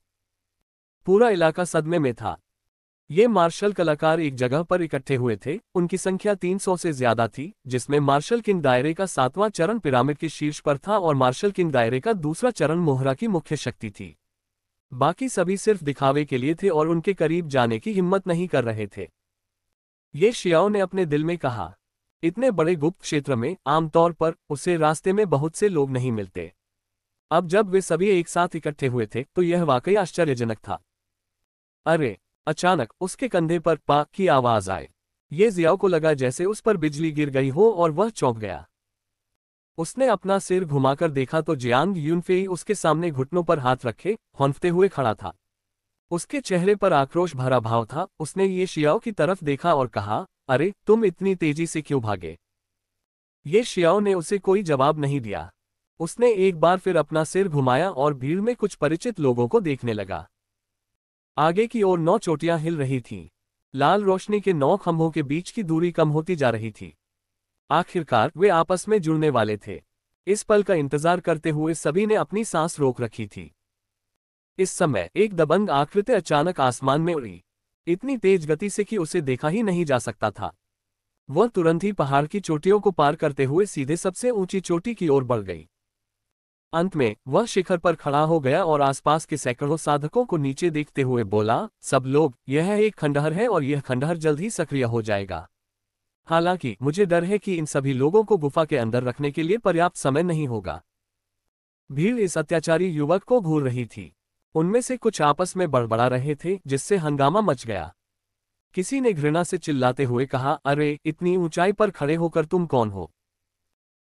पूरा इलाका सदमे में था। ये मार्शल कलाकार एक जगह पर इकट्ठे हुए थे। उनकी संख्या 300 से ज्यादा थी, जिसमें मार्शल किंग दायरे का 7वां चरण पिरामिड के शीर्ष पर था और मार्शल किंग दायरे का दूसरा चरण मोहरा की मुख्य शक्ति थी। बाकी सभी सिर्फ दिखावे के लिए थे और उनके करीब जाने की हिम्मत नहीं कर रहे थे। ये शियाओ ने अपने दिल में कहा, इतने बड़े गुप्त क्षेत्र में आमतौर पर उसे रास्ते में बहुत से लोग नहीं मिलते। अब जब वे सभी एक साथ इकट्ठे हुए थे तो यह वाकई आश्चर्यजनक था। अरे! अचानक उसके कंधे पर पा की आवाज आई। ये जियाओ को लगा जैसे उस पर बिजली गिर गई हो और वह चौंक गया। उसने अपना सिर घुमाकर देखा तो जियांग यूनफेई उसके सामने घुटनों पर हाथ रखे हौंफते हुए खड़ा था। उसके चेहरे पर आक्रोश भरा भाव था। उसने ये शियाओ की तरफ देखा और कहा, अरे तुम इतनी तेजी से क्यों भागे? ये शियाओ ने उसे कोई जवाब नहीं दिया। उसने एक बार फिर अपना सिर घुमाया और भीड़ में कुछ परिचित लोगों को देखने लगा। आगे की ओर 9 चोटियां हिल रही थीं। लाल रोशनी के 9 खंभों के बीच की दूरी कम होती जा रही थी। आखिरकार वे आपस में जुड़ने वाले थे। इस पल का इंतजार करते हुए सभी ने अपनी सांस रोक रखी थी। इस समय एक दबंग आकृति अचानक आसमान में उड़ी, इतनी तेज गति से कि उसे देखा ही नहीं जा सकता था। वह तुरंत ही पहाड़ की चोटियों को पार करते हुए सीधे सबसे ऊंची चोटी की ओर बढ़ गई। अंत में वह शिखर पर खड़ा हो गया और आसपास के सैकड़ों साधकों को नीचे देखते हुए बोला, सब लोग, यह एक खंडहर है और यह खंडहर जल्द ही सक्रिय हो जाएगा। हालांकि मुझे डर है कि इन सभी लोगों को गुफा के अंदर रखने के लिए पर्याप्त समय नहीं होगा। भीड़ इस अत्याचारी युवक को घूर रही थी। उनमें से कुछ आपस में बड़बड़ा रहे थे, जिससे हंगामा मच गया। किसी ने घृणा से चिल्लाते हुए कहा, अरे इतनी ऊंचाई पर खड़े होकर तुम कौन हो?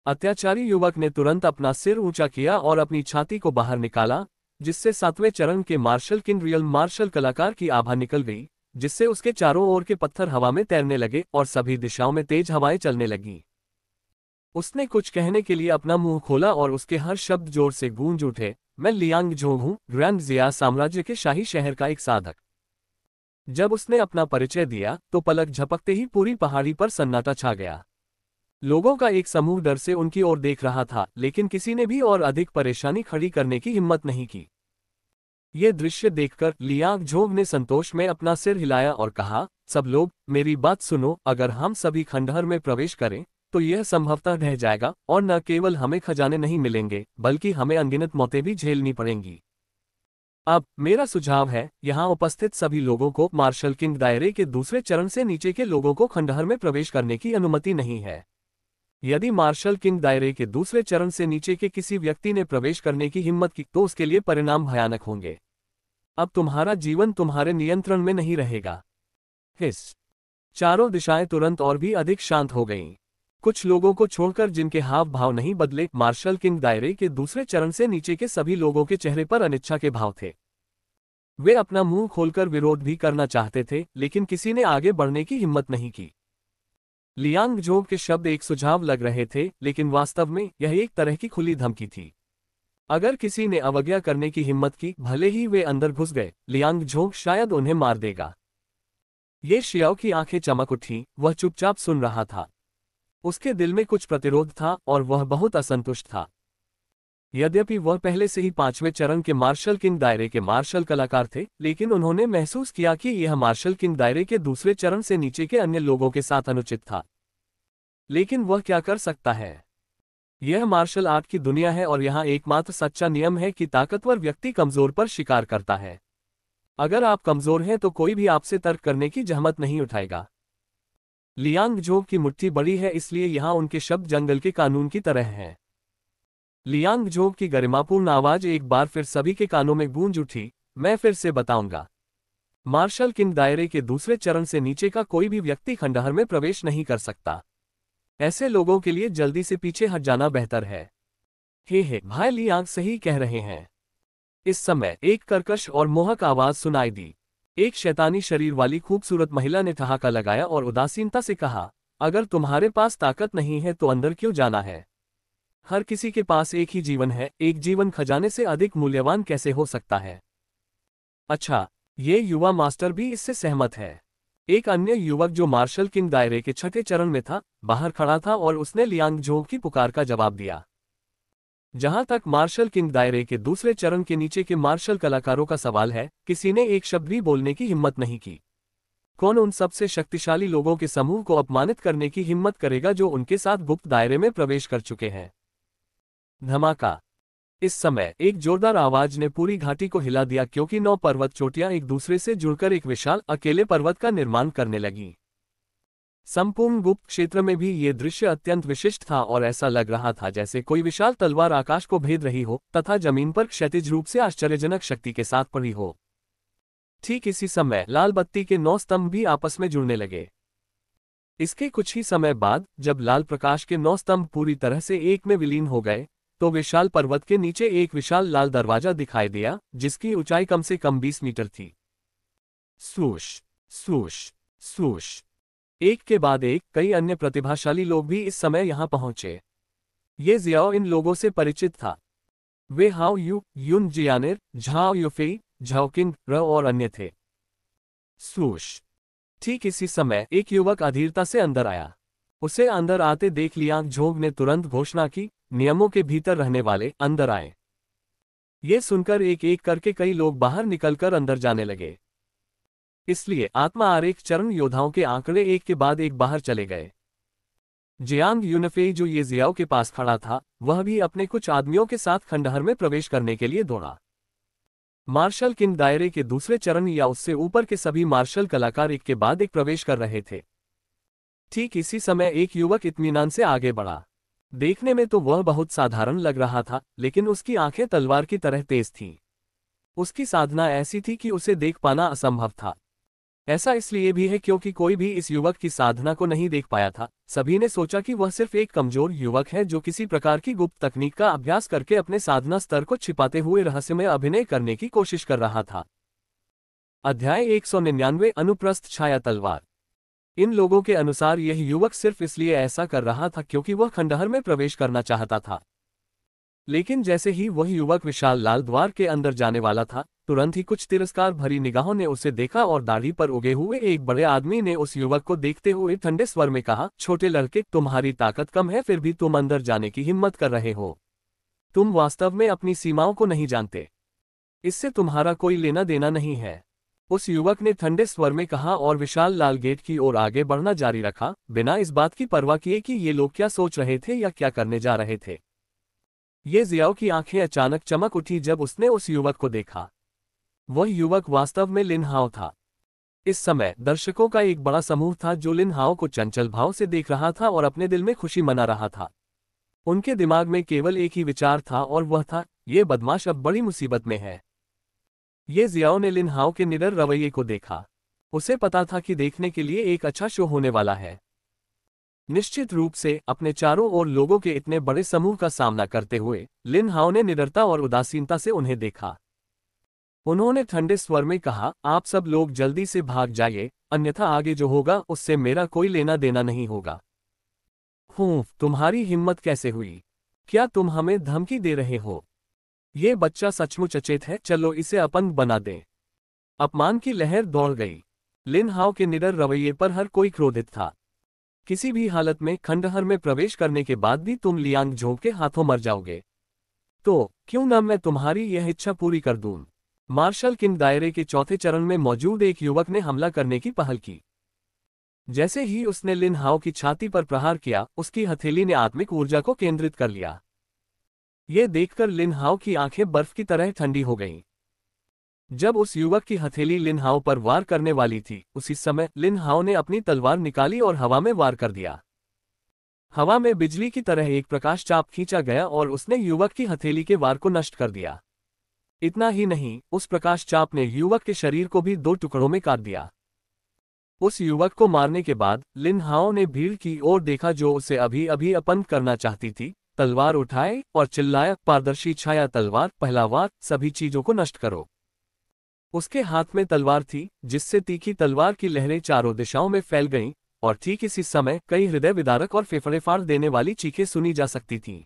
अत्याचारी युवक ने तुरंत अपना सिर ऊंचा किया और अपनी छाती को बाहर निकाला, जिससे 7वें चरण के मार्शल किंग रियल मार्शल कलाकार की आभा निकल गई, जिससे उसके चारों ओर के पत्थर हवा में तैरने लगे और सभी दिशाओं में तेज हवाएं चलने लगीं। उसने कुछ कहने के लिए अपना मुंह खोला और उसके हर शब्द जोर से गूंज उठे। मैं लियांग झोंग हूं, ग्रैंड जिया साम्राज्य के शाही शहर का एक साधक। जब उसने अपना परिचय दिया तो पलक झपकते ही पूरी पहाड़ी पर सन्नाटा छा गया। लोगों का एक समूह डर से उनकी ओर देख रहा था, लेकिन किसी ने भी और अधिक परेशानी खड़ी करने की हिम्मत नहीं की। ये दृश्य देखकर लियांग झोंग ने संतोष में अपना सिर हिलाया और कहा, सब लोग मेरी बात सुनो, अगर हम सभी खंडहर में प्रवेश करें तो यह संभवतः रह जाएगा, और न केवल हमें खजाने नहीं मिलेंगे बल्कि हमें अनगिनत मौतें भी झेलनी पड़ेंगी। अब मेरा सुझाव है, यहाँ उपस्थित सभी लोगों को मार्शल किंग दायरे के दूसरे चरण से नीचे के लोगों को खंडहर में प्रवेश करने की अनुमति नहीं है। यदि मार्शल किंग दायरे के दूसरे चरण से नीचे के किसी व्यक्ति ने प्रवेश करने की हिम्मत की तो उसके लिए परिणाम भयानक होंगे। अब तुम्हारा जीवन तुम्हारे नियंत्रण में नहीं रहेगा। हिस। चारों दिशाएं तुरंत और भी अधिक शांत हो गईं। कुछ लोगों को छोड़कर जिनके हाव भाव नहीं बदले, मार्शल किंग दायरे के दूसरे चरण से नीचे के सभी लोगों के चेहरे पर अनिच्छा के भाव थे। वे अपना मुंह खोलकर विरोध भी करना चाहते थे, लेकिन किसी ने आगे बढ़ने की हिम्मत नहीं की। लियांग झोंग के शब्द एक सुझाव लग रहे थे, लेकिन वास्तव में यह एक तरह की खुली धमकी थी। अगर किसी ने अवज्ञा करने की हिम्मत की, भले ही वे अंदर घुस गए, लियांग झोंग शायद उन्हें मार देगा। ये शियाओ की आंखें चमक उठी, वह चुपचाप सुन रहा था। उसके दिल में कुछ प्रतिरोध था और वह बहुत असंतुष्ट था। यद्यपि वह पहले से ही 5वें चरण के मार्शल किंग दायरे के मार्शल कलाकार थे, लेकिन उन्होंने महसूस किया कि यह मार्शल किंग दायरे के दूसरे चरण से नीचे के अन्य लोगों के साथ अनुचित था। लेकिन वह क्या कर सकता है? यह मार्शल आर्ट की दुनिया है और यहाँ एकमात्र सच्चा नियम है कि ताकतवर व्यक्ति कमजोर पर शिकार करता है। अगर आप कमजोर हैं तो कोई भी आपसे तर्क करने की जहमत नहीं उठाएगा। लियांग झोंग की मुट्ठी बड़ी है, इसलिए यहाँ उनके शब्द जंगल के कानून की तरह हैं। लियांग झोंग की गरिमापूर्ण आवाज एक बार फिर सभी के कानों में गूंज उठी, मैं फिर से बताऊंगा। मार्शल किंग दायरे के दूसरे चरण से नीचे का कोई भी व्यक्ति खंडहर में प्रवेश नहीं कर सकता। ऐसे लोगों के लिए जल्दी से पीछे हट जाना बेहतर है। हे भाई, लियांग सही कह रहे हैं। इस समय एक कर्कश और मोहक आवाज सुनाई दी। एक शैतानी शरीर वाली खूबसूरत महिला ने ठहाका लगाया और उदासीनता से कहा, अगर तुम्हारे पास ताकत नहीं है तो अंदर क्यों जाना है? हर किसी के पास एक ही जीवन है, एक जीवन खजाने से अधिक मूल्यवान कैसे हो सकता है? अच्छा, ये युवा मास्टर भी इससे सहमत है। एक अन्य युवक जो मार्शल किंग दायरे के 6ठे चरण में था, बाहर खड़ा था और उसने लियांग झोंग की पुकार का जवाब दिया। जहां तक मार्शल किंग दायरे के दूसरे चरण के नीचे के मार्शल कलाकारों का सवाल है, किसी ने एक शब्द भी बोलने की हिम्मत नहीं की। कौन उन सबसे शक्तिशाली लोगों के समूह को अपमानित करने की हिम्मत करेगा जो उनके साथ गुप्त दायरे में प्रवेश कर चुके हैं? धमाका। इस समय एक जोरदार आवाज ने पूरी घाटी को हिला दिया, क्योंकि 9 पर्वत चोटियां एक दूसरे से जुड़कर एक विशाल अकेले पर्वत का निर्माण करने लगीं। संपूर्ण गुप्त क्षेत्र में भी ये दृश्य अत्यंत विशिष्ट था और ऐसा लग रहा था जैसे कोई विशाल तलवार आकाश को भेद रही हो तथा जमीन पर क्षैतिज रूप से आश्चर्यजनक शक्ति के साथ पड़ी हो। ठीक इसी समय लाल बत्ती के 9 स्तंभ भी आपस में जुड़ने लगे। इसके कुछ ही समय बाद जब लाल प्रकाश के 9 स्तंभ पूरी तरह से एक में विलीन हो गए, तो विशाल पर्वत के नीचे एक विशाल लाल दरवाजा दिखाई दिया, जिसकी ऊंचाई कम से कम 20 मीटर थी। स्वूश स्वूश स्वूश। एक के बाद एक कई अन्य प्रतिभाशाली लोग भी इस समय यहां पहुंचे। ये जियाओ इन लोगों से परिचित था। वे हाओ यू, युन जियानिर, झाओ युफेई, झाओकिंग र और अन्य थे। स्वूश। ठीक इसी समय एक युवक अधीरता से अंदर आया। उसे अंदर आते देख लियांग झोंग ने तुरंत घोषणा की, नियमों के भीतर रहने वाले अंदर आए। ये सुनकर एक एक करके कई लोग बाहर निकलकर अंदर जाने लगे। इसलिए आत्मा आरेख चरण योद्धाओं के आंकड़े एक के बाद एक बाहर चले गए। जियांग यूनफेई जो ये जियाओ के पास खड़ा था, वह भी अपने कुछ आदमियों के साथ खंडहर में प्रवेश करने के लिए दौड़ा। मार्शल किंग दायरे के दूसरे चरण या उससे ऊपर के सभी मार्शल कलाकार एक के बाद एक प्रवेश कर रहे थे। ठीक इसी समय एक युवक इत्मीनान से आगे बढ़ा। देखने में तो वह बहुत साधारण लग रहा था, लेकिन उसकी आंखें तलवार की तरह तेज थीं। उसकी साधना ऐसी थी कि उसे देख पाना असंभव था। ऐसा इसलिए भी है क्योंकि कोई भी इस युवक की साधना को नहीं देख पाया था। सभी ने सोचा कि वह सिर्फ एक कमजोर युवक है जो किसी प्रकार की गुप्त तकनीक का अभ्यास करके अपने साधना स्तर को छिपाते हुए रहस्यमय अभिनय करने की कोशिश कर रहा था। अध्याय 199 अनुप्रस्थ छाया तलवार। इन लोगों के अनुसार यह युवक सिर्फ इसलिए ऐसा कर रहा था क्योंकि वह खंडहर में प्रवेश करना चाहता था। लेकिन जैसे ही वह युवक विशाल लाल द्वार के अंदर जाने वाला था, तुरंत ही कुछ तिरस्कार भरी निगाहों ने उसे देखा और दाढ़ी पर उगे हुए एक बड़े आदमी ने उस युवक को देखते हुए ठंडे स्वर में कहा, छोटे लड़के, तुम्हारी ताकत कम है फिर भी तुम अंदर जाने की हिम्मत कर रहे हो। तुम वास्तव में अपनी सीमाओं को नहीं जानते। इससे तुम्हारा कोई लेना देना नहीं है। उस युवक ने ठंडे स्वर में कहा और विशाल लाल गेट की ओर आगे बढ़ना जारी रखा, बिना इस बात की परवाह किए कि ये लोग क्या सोच रहे थे या क्या करने जा रहे थे। ये जियाओ की आंखें अचानक चमक उठी जब उसने उस युवक को देखा। वह युवक वास्तव में लिन हाओ था। इस समय दर्शकों का एक बड़ा समूह था जो लिन हाओ को चंचल भाव से देख रहा था और अपने दिल में खुशी मना रहा था। उनके दिमाग में केवल एक ही विचार था और वह था, ये बदमाश अब बड़ी मुसीबत में है। ये जियाओ ने लिन हाओ के निडर रवैये को देखा। उसे पता था कि देखने के लिए एक अच्छा शो होने वाला है। निश्चित रूप से अपने चारों ओर लोगों के इतने बड़े समूह का सामना करते हुए लिन हाओ ने निडरता और उदासीनता से उन्हें देखा। उन्होंने ठंडे स्वर में कहा, आप सब लोग जल्दी से भाग जाइए, अन्यथा आगे जो होगा उससे मेरा कोई लेना देना नहीं होगा। तुम्हारी हिम्मत कैसे हुई? क्या तुम हमें धमकी दे रहे हो? ये बच्चा सचमुच अचेत है, चलो इसे अपंग बना दें। अपमान की लहर दौड़ गई। लिन हाओ के निडर रवैये पर हर कोई क्रोधित था। किसी भी हालत में खंडहर में प्रवेश करने के बाद भी तुम लियांग झोंग के हाथों मर जाओगे। तो क्यों न मैं तुम्हारी यह इच्छा पूरी कर दूं। मार्शल किंग दायरे के चौथे चरण में मौजूद एक युवक ने हमला करने की पहल की। जैसे ही उसने लिन हाओ की छाती पर प्रहार किया, उसकी हथेली ने आत्मिक ऊर्जा को केंद्रित कर लिया। यह देखकर लिन हाओ की आंखें बर्फ की तरह ठंडी हो गईं। जब उस युवक की हथेली लिन हाओ पर वार करने वाली थी, उसी समय लिन हाओ ने अपनी तलवार निकाली और हवा में वार कर दिया। हवा में बिजली की तरह एक प्रकाश चाप खींचा गया और उसने युवक की हथेली के वार को नष्ट कर दिया। इतना ही नहीं, उस प्रकाश चाप ने युवक के शरीर को भी 2 टुकड़ों में काट दिया। उस युवक को मारने के बाद लिन हाओ ने भीड़ की ओर देखा जो उसे अभी अभी अपंग करना चाहती थी, तलवार उठाए और चिल्लाया, पारदर्शी छाया तलवार, पहला वार, सभी चीजों को नष्ट करो। उसके हाथ में तलवार थी, जिससे तीखी तलवार की लहरें चारों दिशाओं में फैल गईं, और ठीक इसी समय कई हृदय विदारक और फेफड़े फाड़ देने वाली चीखें सुनी जा सकती थीं।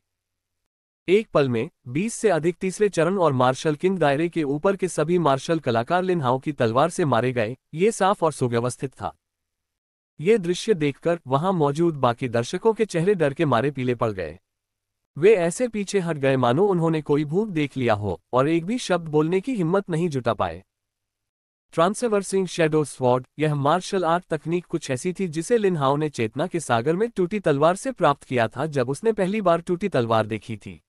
एक पल में 20 से अधिक तीसरे चरण और मार्शल किंग दायरे के ऊपर के सभी मार्शल कलाकार लिन हाओ की तलवार से मारे गए। ये साफ और सुव्यवस्थित था। ये दृश्य देखकर वहां मौजूद बाकी दर्शकों के चेहरे डर के मारे पीले पड़ गए। वे ऐसे पीछे हट गए मानो उन्होंने कोई भूत देख लिया हो और एक भी शब्द बोलने की हिम्मत नहीं जुटा पाए। ट्रांसवर्सिंग शैडो स्वॉर्ड, यह मार्शल आर्ट तकनीक कुछ ऐसी थी जिसे लिन हाओ ने चेतना के सागर में टूटी तलवार से प्राप्त किया था जब उसने पहली बार टूटी तलवार देखी थी।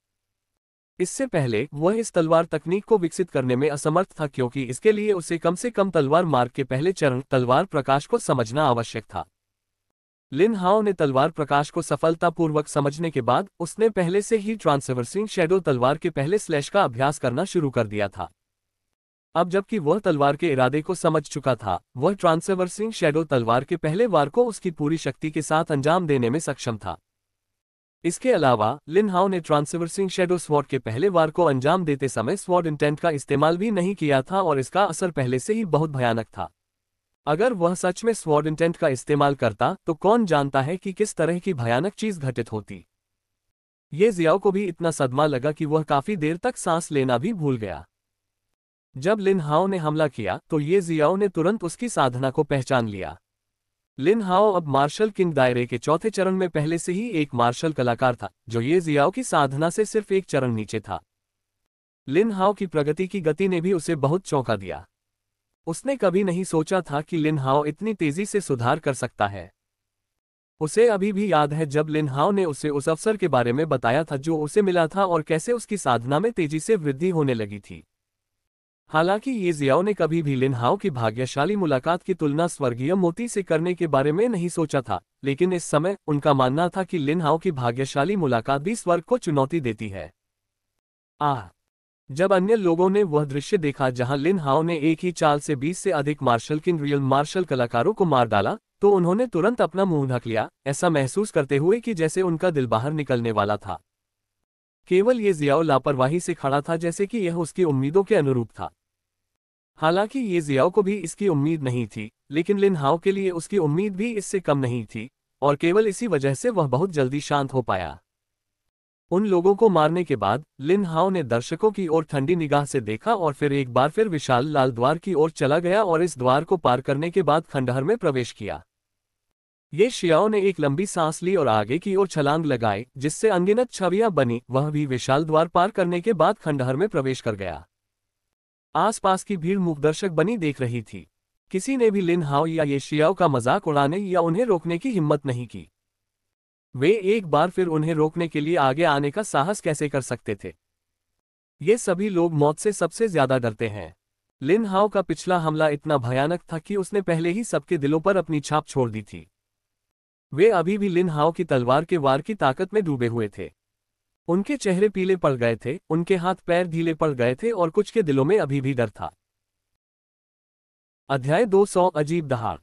इससे पहले वह इस तलवार तकनीक को विकसित करने में असमर्थ था क्योंकि इसके लिए उसे कम से कम तलवार मार्ग के पहले चरण तलवार प्रकाश को समझना आवश्यक था। लिन हाओ ने तलवार प्रकाश को सफलतापूर्वक समझने के बाद उसने पहले से ही ट्रांसवर्सिंग शैडो तलवार के पहले स्लैश का अभ्यास करना शुरू कर दिया था। अब जबकि वह तलवार के इरादे को समझ चुका था, वह ट्रांसवर्सिंग शैडो तलवार के पहले वार को उसकी पूरी शक्ति के साथ अंजाम देने में सक्षम था। इसके अलावा लिन हाओ ने ट्रांसवर्सिंग शैडो स्वॉर्ड के पहले वार को अंजाम देते समय स्वॉर्ड इंटेंट का इस्तेमाल भी नहीं किया था और इसका असर पहले से ही बहुत भयानक था। अगर वह सच में स्वॉर्ड इंटेंट का इस्तेमाल करता तो कौन जानता है कि किस तरह की भयानक चीज घटित होती। ये जियाओ को भी इतना सदमा लगा कि वह काफी देर तक सांस लेना भी भूल गया। जब लिन हाओ ने हमला किया तो ये जियाओ ने तुरंत उसकी साधना को पहचान लिया। लिन हाओ अब मार्शल किंग दायरे के चौथे चरण में पहले से ही एक मार्शल कलाकार था, जो ये जियाओ की साधना से सिर्फ एक चरण नीचे था। लिन हाओ की प्रगति की गति ने भी उसे बहुत चौंका दिया। उसने कभी नहीं सोचा था कि लिन हाओ इतनी तेजी से सुधार कर सकता है। उसे अभी भी याद है जब लिन हाओ ने उसे उस अवसर के बारे में बताया था जो उसे मिला था और कैसे उसकी साधना में तेजी से वृद्धि होने लगी थी। हालांकि ये जियाओ ने कभी भी लिन हाओ की भाग्यशाली मुलाकात की तुलना स्वर्गीय मोती से करने के बारे में नहीं सोचा था, लेकिन इस समय उनका मानना था कि लिन हाओ की भाग्यशाली मुलाकात भी स्वर्ग को चुनौती देती है। जब अन्य लोगों ने वह दृश्य देखा जहां लिन हाओ ने एक ही चाल से 20 से अधिक मार्शल किंग रियल मार्शल कलाकारों को मार डाला, तो उन्होंने तुरंत अपना मुंह ढक लिया, ऐसा महसूस करते हुए कि जैसे उनका दिल बाहर निकलने वाला था। केवल ये जियाओ लापरवाही से खड़ा था, जैसे कि यह उसकी उम्मीदों के अनुरूप था। हालांकि ये जियाओ को भी इसकी उम्मीद नहीं थी, लेकिन लिन हाओ के लिए उसकी उम्मीद भी इससे कम नहीं थी, और केवल इसी वजह से वह बहुत जल्दी शांत हो पाया। उन लोगों को मारने के बाद लिन हाओ ने दर्शकों की ओर ठंडी निगाह से देखा और फिर एक बार फिर विशाल लाल द्वार की ओर चला गया और इस द्वार को पार करने के बाद खंडहर में प्रवेश किया। ये शियाओ ने एक लंबी सांस ली और आगे की ओर छलांग लगाई, जिससे अनगिनत छवियां बनी। वह भी विशाल द्वार पार करने के बाद खंडहर में प्रवेश कर गया। आसपास की भीड़ मूकदर्शक बनी देख रही थी। किसी ने भी लिन हाओ या ये शियाओ का मजाक उड़ाने या उन्हें रोकने की हिम्मत नहीं की। वे एक बार फिर उन्हें रोकने के लिए आगे आने का साहस कैसे कर सकते थे? ये सभी लोग मौत से सबसे ज्यादा डरते हैं। लिन हाओ का पिछला हमला इतना भयानक था कि उसने पहले ही सबके दिलों पर अपनी छाप छोड़ दी थी। वे अभी भी लिन हाओ की तलवार के वार की ताकत में डूबे हुए थे। उनके चेहरे पीले पड़ गए थे, उनके हाथ पैर ढीले पड़ गए थे और कुछ के दिलों में अभी भी डर था। अध्याय 200 अजीब दहाड़।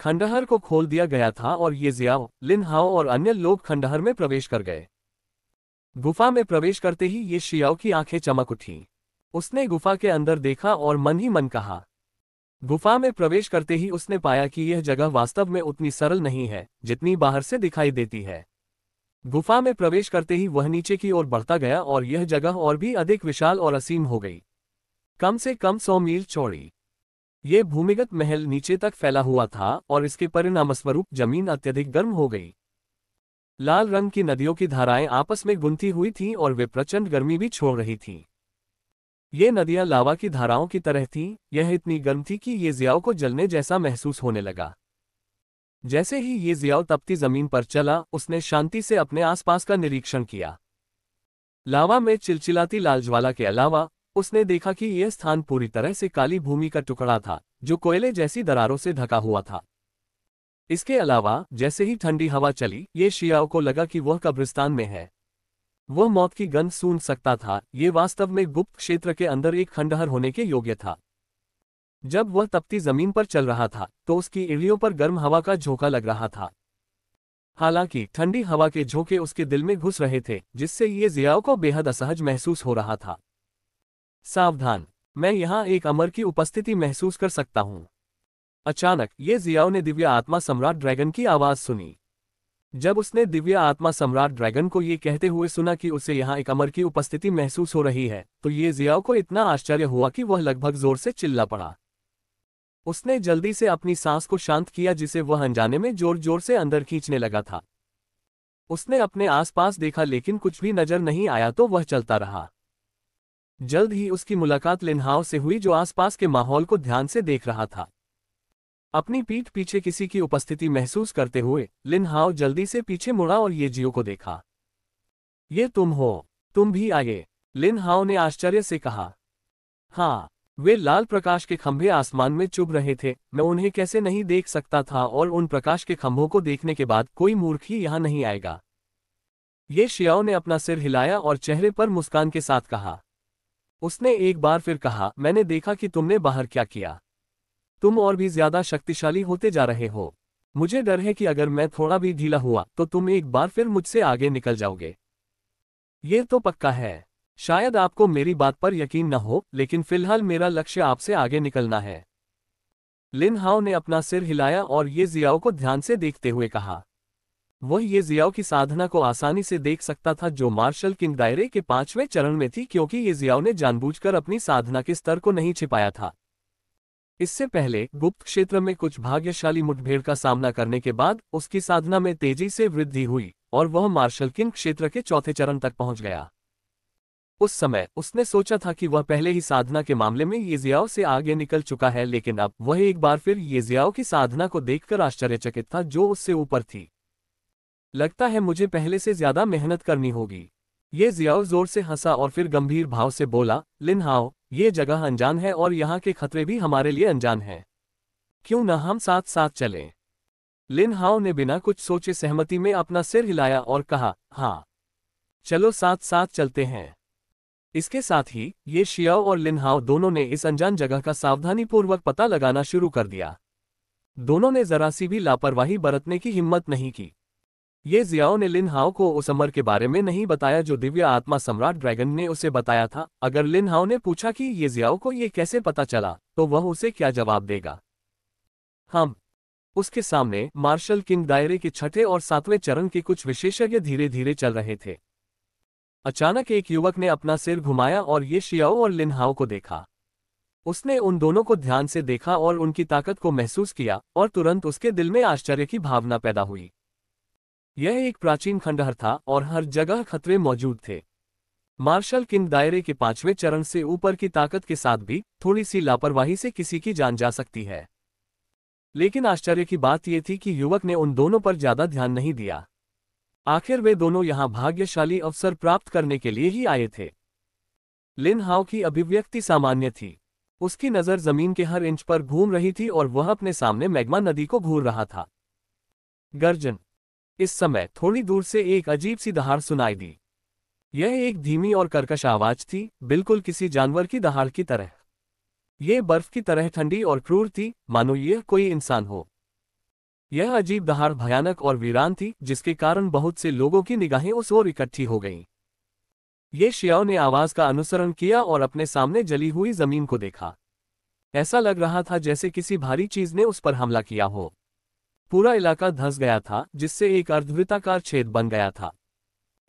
खंडहर को खोल दिया गया था और ये जियाओ, लिन हाओ और अन्य लोग खंडहर में प्रवेश कर गए। गुफा में प्रवेश करते ही ये शियाओ की आंखें चमक उठीं। उसने गुफा के अंदर देखा और मन ही मन कहा। गुफा में प्रवेश करते ही उसने पाया कि यह जगह वास्तव में उतनी सरल नहीं है जितनी बाहर से दिखाई देती है। गुफा में प्रवेश करते ही वह नीचे की ओर बढ़ता गया और यह जगह और भी अधिक विशाल और असीम हो गई, कम से कम 100 मील चौड़ी। ये भूमिगत महल नीचे तक फैला हुआ था और इसके परिणामस्वरूप जमीन अत्यधिक गर्म हो गई। लाल रंग की नदियों की धाराएं आपस में गुंथी हुई थीं और वे प्रचंड गर्मी भी छोड़ रही थीं। ये नदियां लावा की धाराओं की तरह थीं। यह इतनी गर्म थी कि ये जियाओ को जलने जैसा महसूस होने लगा। जैसे ही ये जियाओ तपती जमीन पर चला, उसने शांति से अपने आसपास का निरीक्षण किया। लावा में चिलचिलाती लाल ज्वाला के अलावा उसने देखा कि यह स्थान पूरी तरह से काली भूमि का टुकड़ा था, जो कोयले जैसी दरारों से ढका हुआ था। इसके अलावा जैसे ही ठंडी हवा चली, ये शियाओ को लगा कि वह कब्रिस्तान में है। वह मौत की गंध सूंघ सकता था। ये वास्तव में गुप्त क्षेत्र के अंदर एक खंडहर होने के योग्य था। जब वह तपती जमीन पर चल रहा था तो उसकी एड़ियों पर गर्म हवा का झोंका लग रहा था। हालांकि ठंडी हवा के झोंके उसके दिल में घुस रहे थे, जिससे ये जियाओ को बेहद असहज महसूस हो रहा था। सावधान, मैं यहाँ एक अमर की उपस्थिति महसूस कर सकता हूँ। अचानक ये जियाओ ने दिव्य आत्मा सम्राट ड्रैगन की आवाज सुनी। जब उसने दिव्य आत्मा सम्राट ड्रैगन को ये कहते हुए सुना कि उसे यहाँ एक अमर की उपस्थिति महसूस हो रही है, तो ये जियाओ को इतना आश्चर्य हुआ कि वह लगभग जोर से चिल्ला पड़ा। उसने जल्दी से अपनी सांस को शांत किया, जिसे वह अनजाने में जोर जोर से अंदर खींचने लगा था। उसने अपने आसपास देखा लेकिन कुछ भी नजर नहीं आया, तो वह चलता रहा। जल्द ही उसकी मुलाकात लिन हाओ से हुई, जो आसपास के माहौल को ध्यान से देख रहा था। अपनी पीठ पीछे किसी की उपस्थिति महसूस करते हुए लिन हाओ जल्दी से पीछे मुड़ा और ये जियो को देखा। ये तुम हो? तुम भी आए? लिन हाओ ने आश्चर्य से कहा। हाँ, वे लाल प्रकाश के खंभे आसमान में चुभ रहे थे। मैं उन्हें कैसे नहीं देख सकता था, और उन प्रकाश के खंभों को देखने के बाद कोई मूर्ख ही यहाँ नहीं आएगा। ये शियाओ ने अपना सिर हिलाया और चेहरे पर मुस्कान के साथ कहा। उसने एक बार फिर कहा, मैंने देखा कि तुमने बाहर क्या किया। तुम और भी ज्यादा शक्तिशाली होते जा रहे हो। मुझे डर है कि अगर मैं थोड़ा भी ढीला हुआ तो तुम एक बार फिर मुझसे आगे निकल जाओगे। ये तो पक्का है। शायद आपको मेरी बात पर यकीन न हो, लेकिन फिलहाल मेरा लक्ष्य आपसे आगे निकलना है। लिन हाओ ने अपना सिर हिलाया और ये जियाओ को ध्यान से देखते हुए कहा। वह ये जियाओ की साधना को आसानी से देख सकता था, जो मार्शल किंग दायरे के 5वें चरण में थी, क्योंकि ये जियाओ ने जानबूझकर अपनी साधना के स्तर को नहीं छिपाया था। इससे पहले गुप्त क्षेत्र में कुछ भाग्यशाली मुठभेड़ का सामना करने के बाद उसकी साधना में तेजी से वृद्धि हुई और वह मार्शल किंग क्षेत्र के 4थे चरण तक पहुंच गया। उस समय उसने सोचा था कि वह पहले ही साधना के मामले में ये जियाओ से आगे निकल चुका है, लेकिन अब वह एक बार फिर ये जियाओ की साधना को देखकर आश्चर्यचकित था, जो उससे ऊपर थी। लगता है मुझे पहले से ज्यादा मेहनत करनी होगी। ये जियाओ जोर से हंसा और फिर गंभीर भाव से बोला, लिन हाओ, ये जगह अनजान है और यहाँ के खतरे भी हमारे लिए अनजान हैं। क्यों न हम साथ साथ चलें? लिन हाओ ने बिना कुछ सोचे सहमति में अपना सिर हिलाया और कहा, हाँ, चलो साथ साथ चलते हैं। इसके साथ ही ये शियाओ और लिन हाओ दोनों ने इस अनजान जगह का सावधानीपूर्वक पता लगाना शुरू कर दिया। दोनों ने जरा सी भी लापरवाही बरतने की हिम्मत नहीं की। ये जियाओ ने लिन हाओ को उस अमर के बारे में नहीं बताया जो दिव्य आत्मा सम्राट ड्रैगन ने उसे बताया था। अगर लिन हाओ ने पूछा कि ये जियाओ को ये कैसे पता चला, तो वह उसे क्या जवाब देगा? हम उसके सामने मार्शल किंग दायरे के छठे और सातवें चरण के कुछ विशेषज्ञ धीरे धीरे चल रहे थे। अचानक एक युवक ने अपना सिर घुमाया और ये शियाओ और लिन हाओ को देखा। उसने उन दोनों को ध्यान से देखा और उनकी ताकत को महसूस किया, और तुरंत उसके दिल में आश्चर्य की भावना पैदा हुई। यह एक प्राचीन खंडहर था और हर जगह खतरे मौजूद थे। मार्शल किंग दायरे के 5वें चरण से ऊपर की ताकत के साथ भी थोड़ी सी लापरवाही से किसी की जान जा सकती है। लेकिन आश्चर्य की बात यह थी कि युवक ने उन दोनों पर ज्यादा ध्यान नहीं दिया। आखिर वे दोनों यहां भाग्यशाली अवसर प्राप्त करने के लिए ही आए थे। लिन हाओ की अभिव्यक्ति सामान्य थी। उसकी नजर जमीन के हर इंच पर घूम रही थी और वह अपने सामने मैग्मा नदी को घूर रहा था। गर्जन। इस समय थोड़ी दूर से एक अजीब सी दहाड़ सुनाई दी। यह एक धीमी और कर्कश आवाज थी, बिल्कुल किसी जानवर की दहाड़ की तरह। यह बर्फ की तरह ठंडी और क्रूर थी, मानो यह कोई इंसान हो। यह अजीब दहाड़ भयानक और वीरान थी, जिसके कारण बहुत से लोगों की निगाहें उस ओर इकट्ठी हो गईं। ये शियाओ ने आवाज का अनुसरण किया और अपने सामने जली हुई जमीन को देखा। ऐसा लग रहा था जैसे किसी भारी चीज ने उस पर हमला किया हो। पूरा इलाका धंस गया था, जिससे एक अर्धवृत्ताकार छेद बन गया था।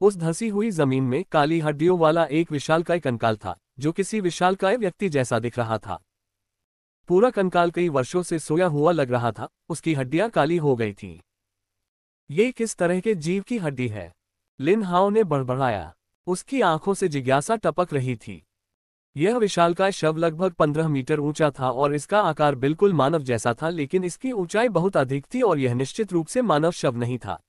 उस धंसी हुई जमीन में काली हड्डियों वाला एक विशालकाय कंकाल था, जो किसी विशालकाय व्यक्ति जैसा दिख रहा था। पूरा कंकाल कई वर्षों से सोया हुआ लग रहा था, उसकी हड्डियां काली हो गई थीं। ये किस तरह के जीव की हड्डी है? लिन हाओ ने बड़बड़ाया। उसकी आंखों से जिज्ञासा टपक रही थी। यह विशालकाय शव लगभग 15 मीटर ऊंचा था और इसका आकार बिल्कुल मानव जैसा था, लेकिन इसकी ऊंचाई बहुत अधिक थी और यह निश्चित रूप से मानव शव नहीं था।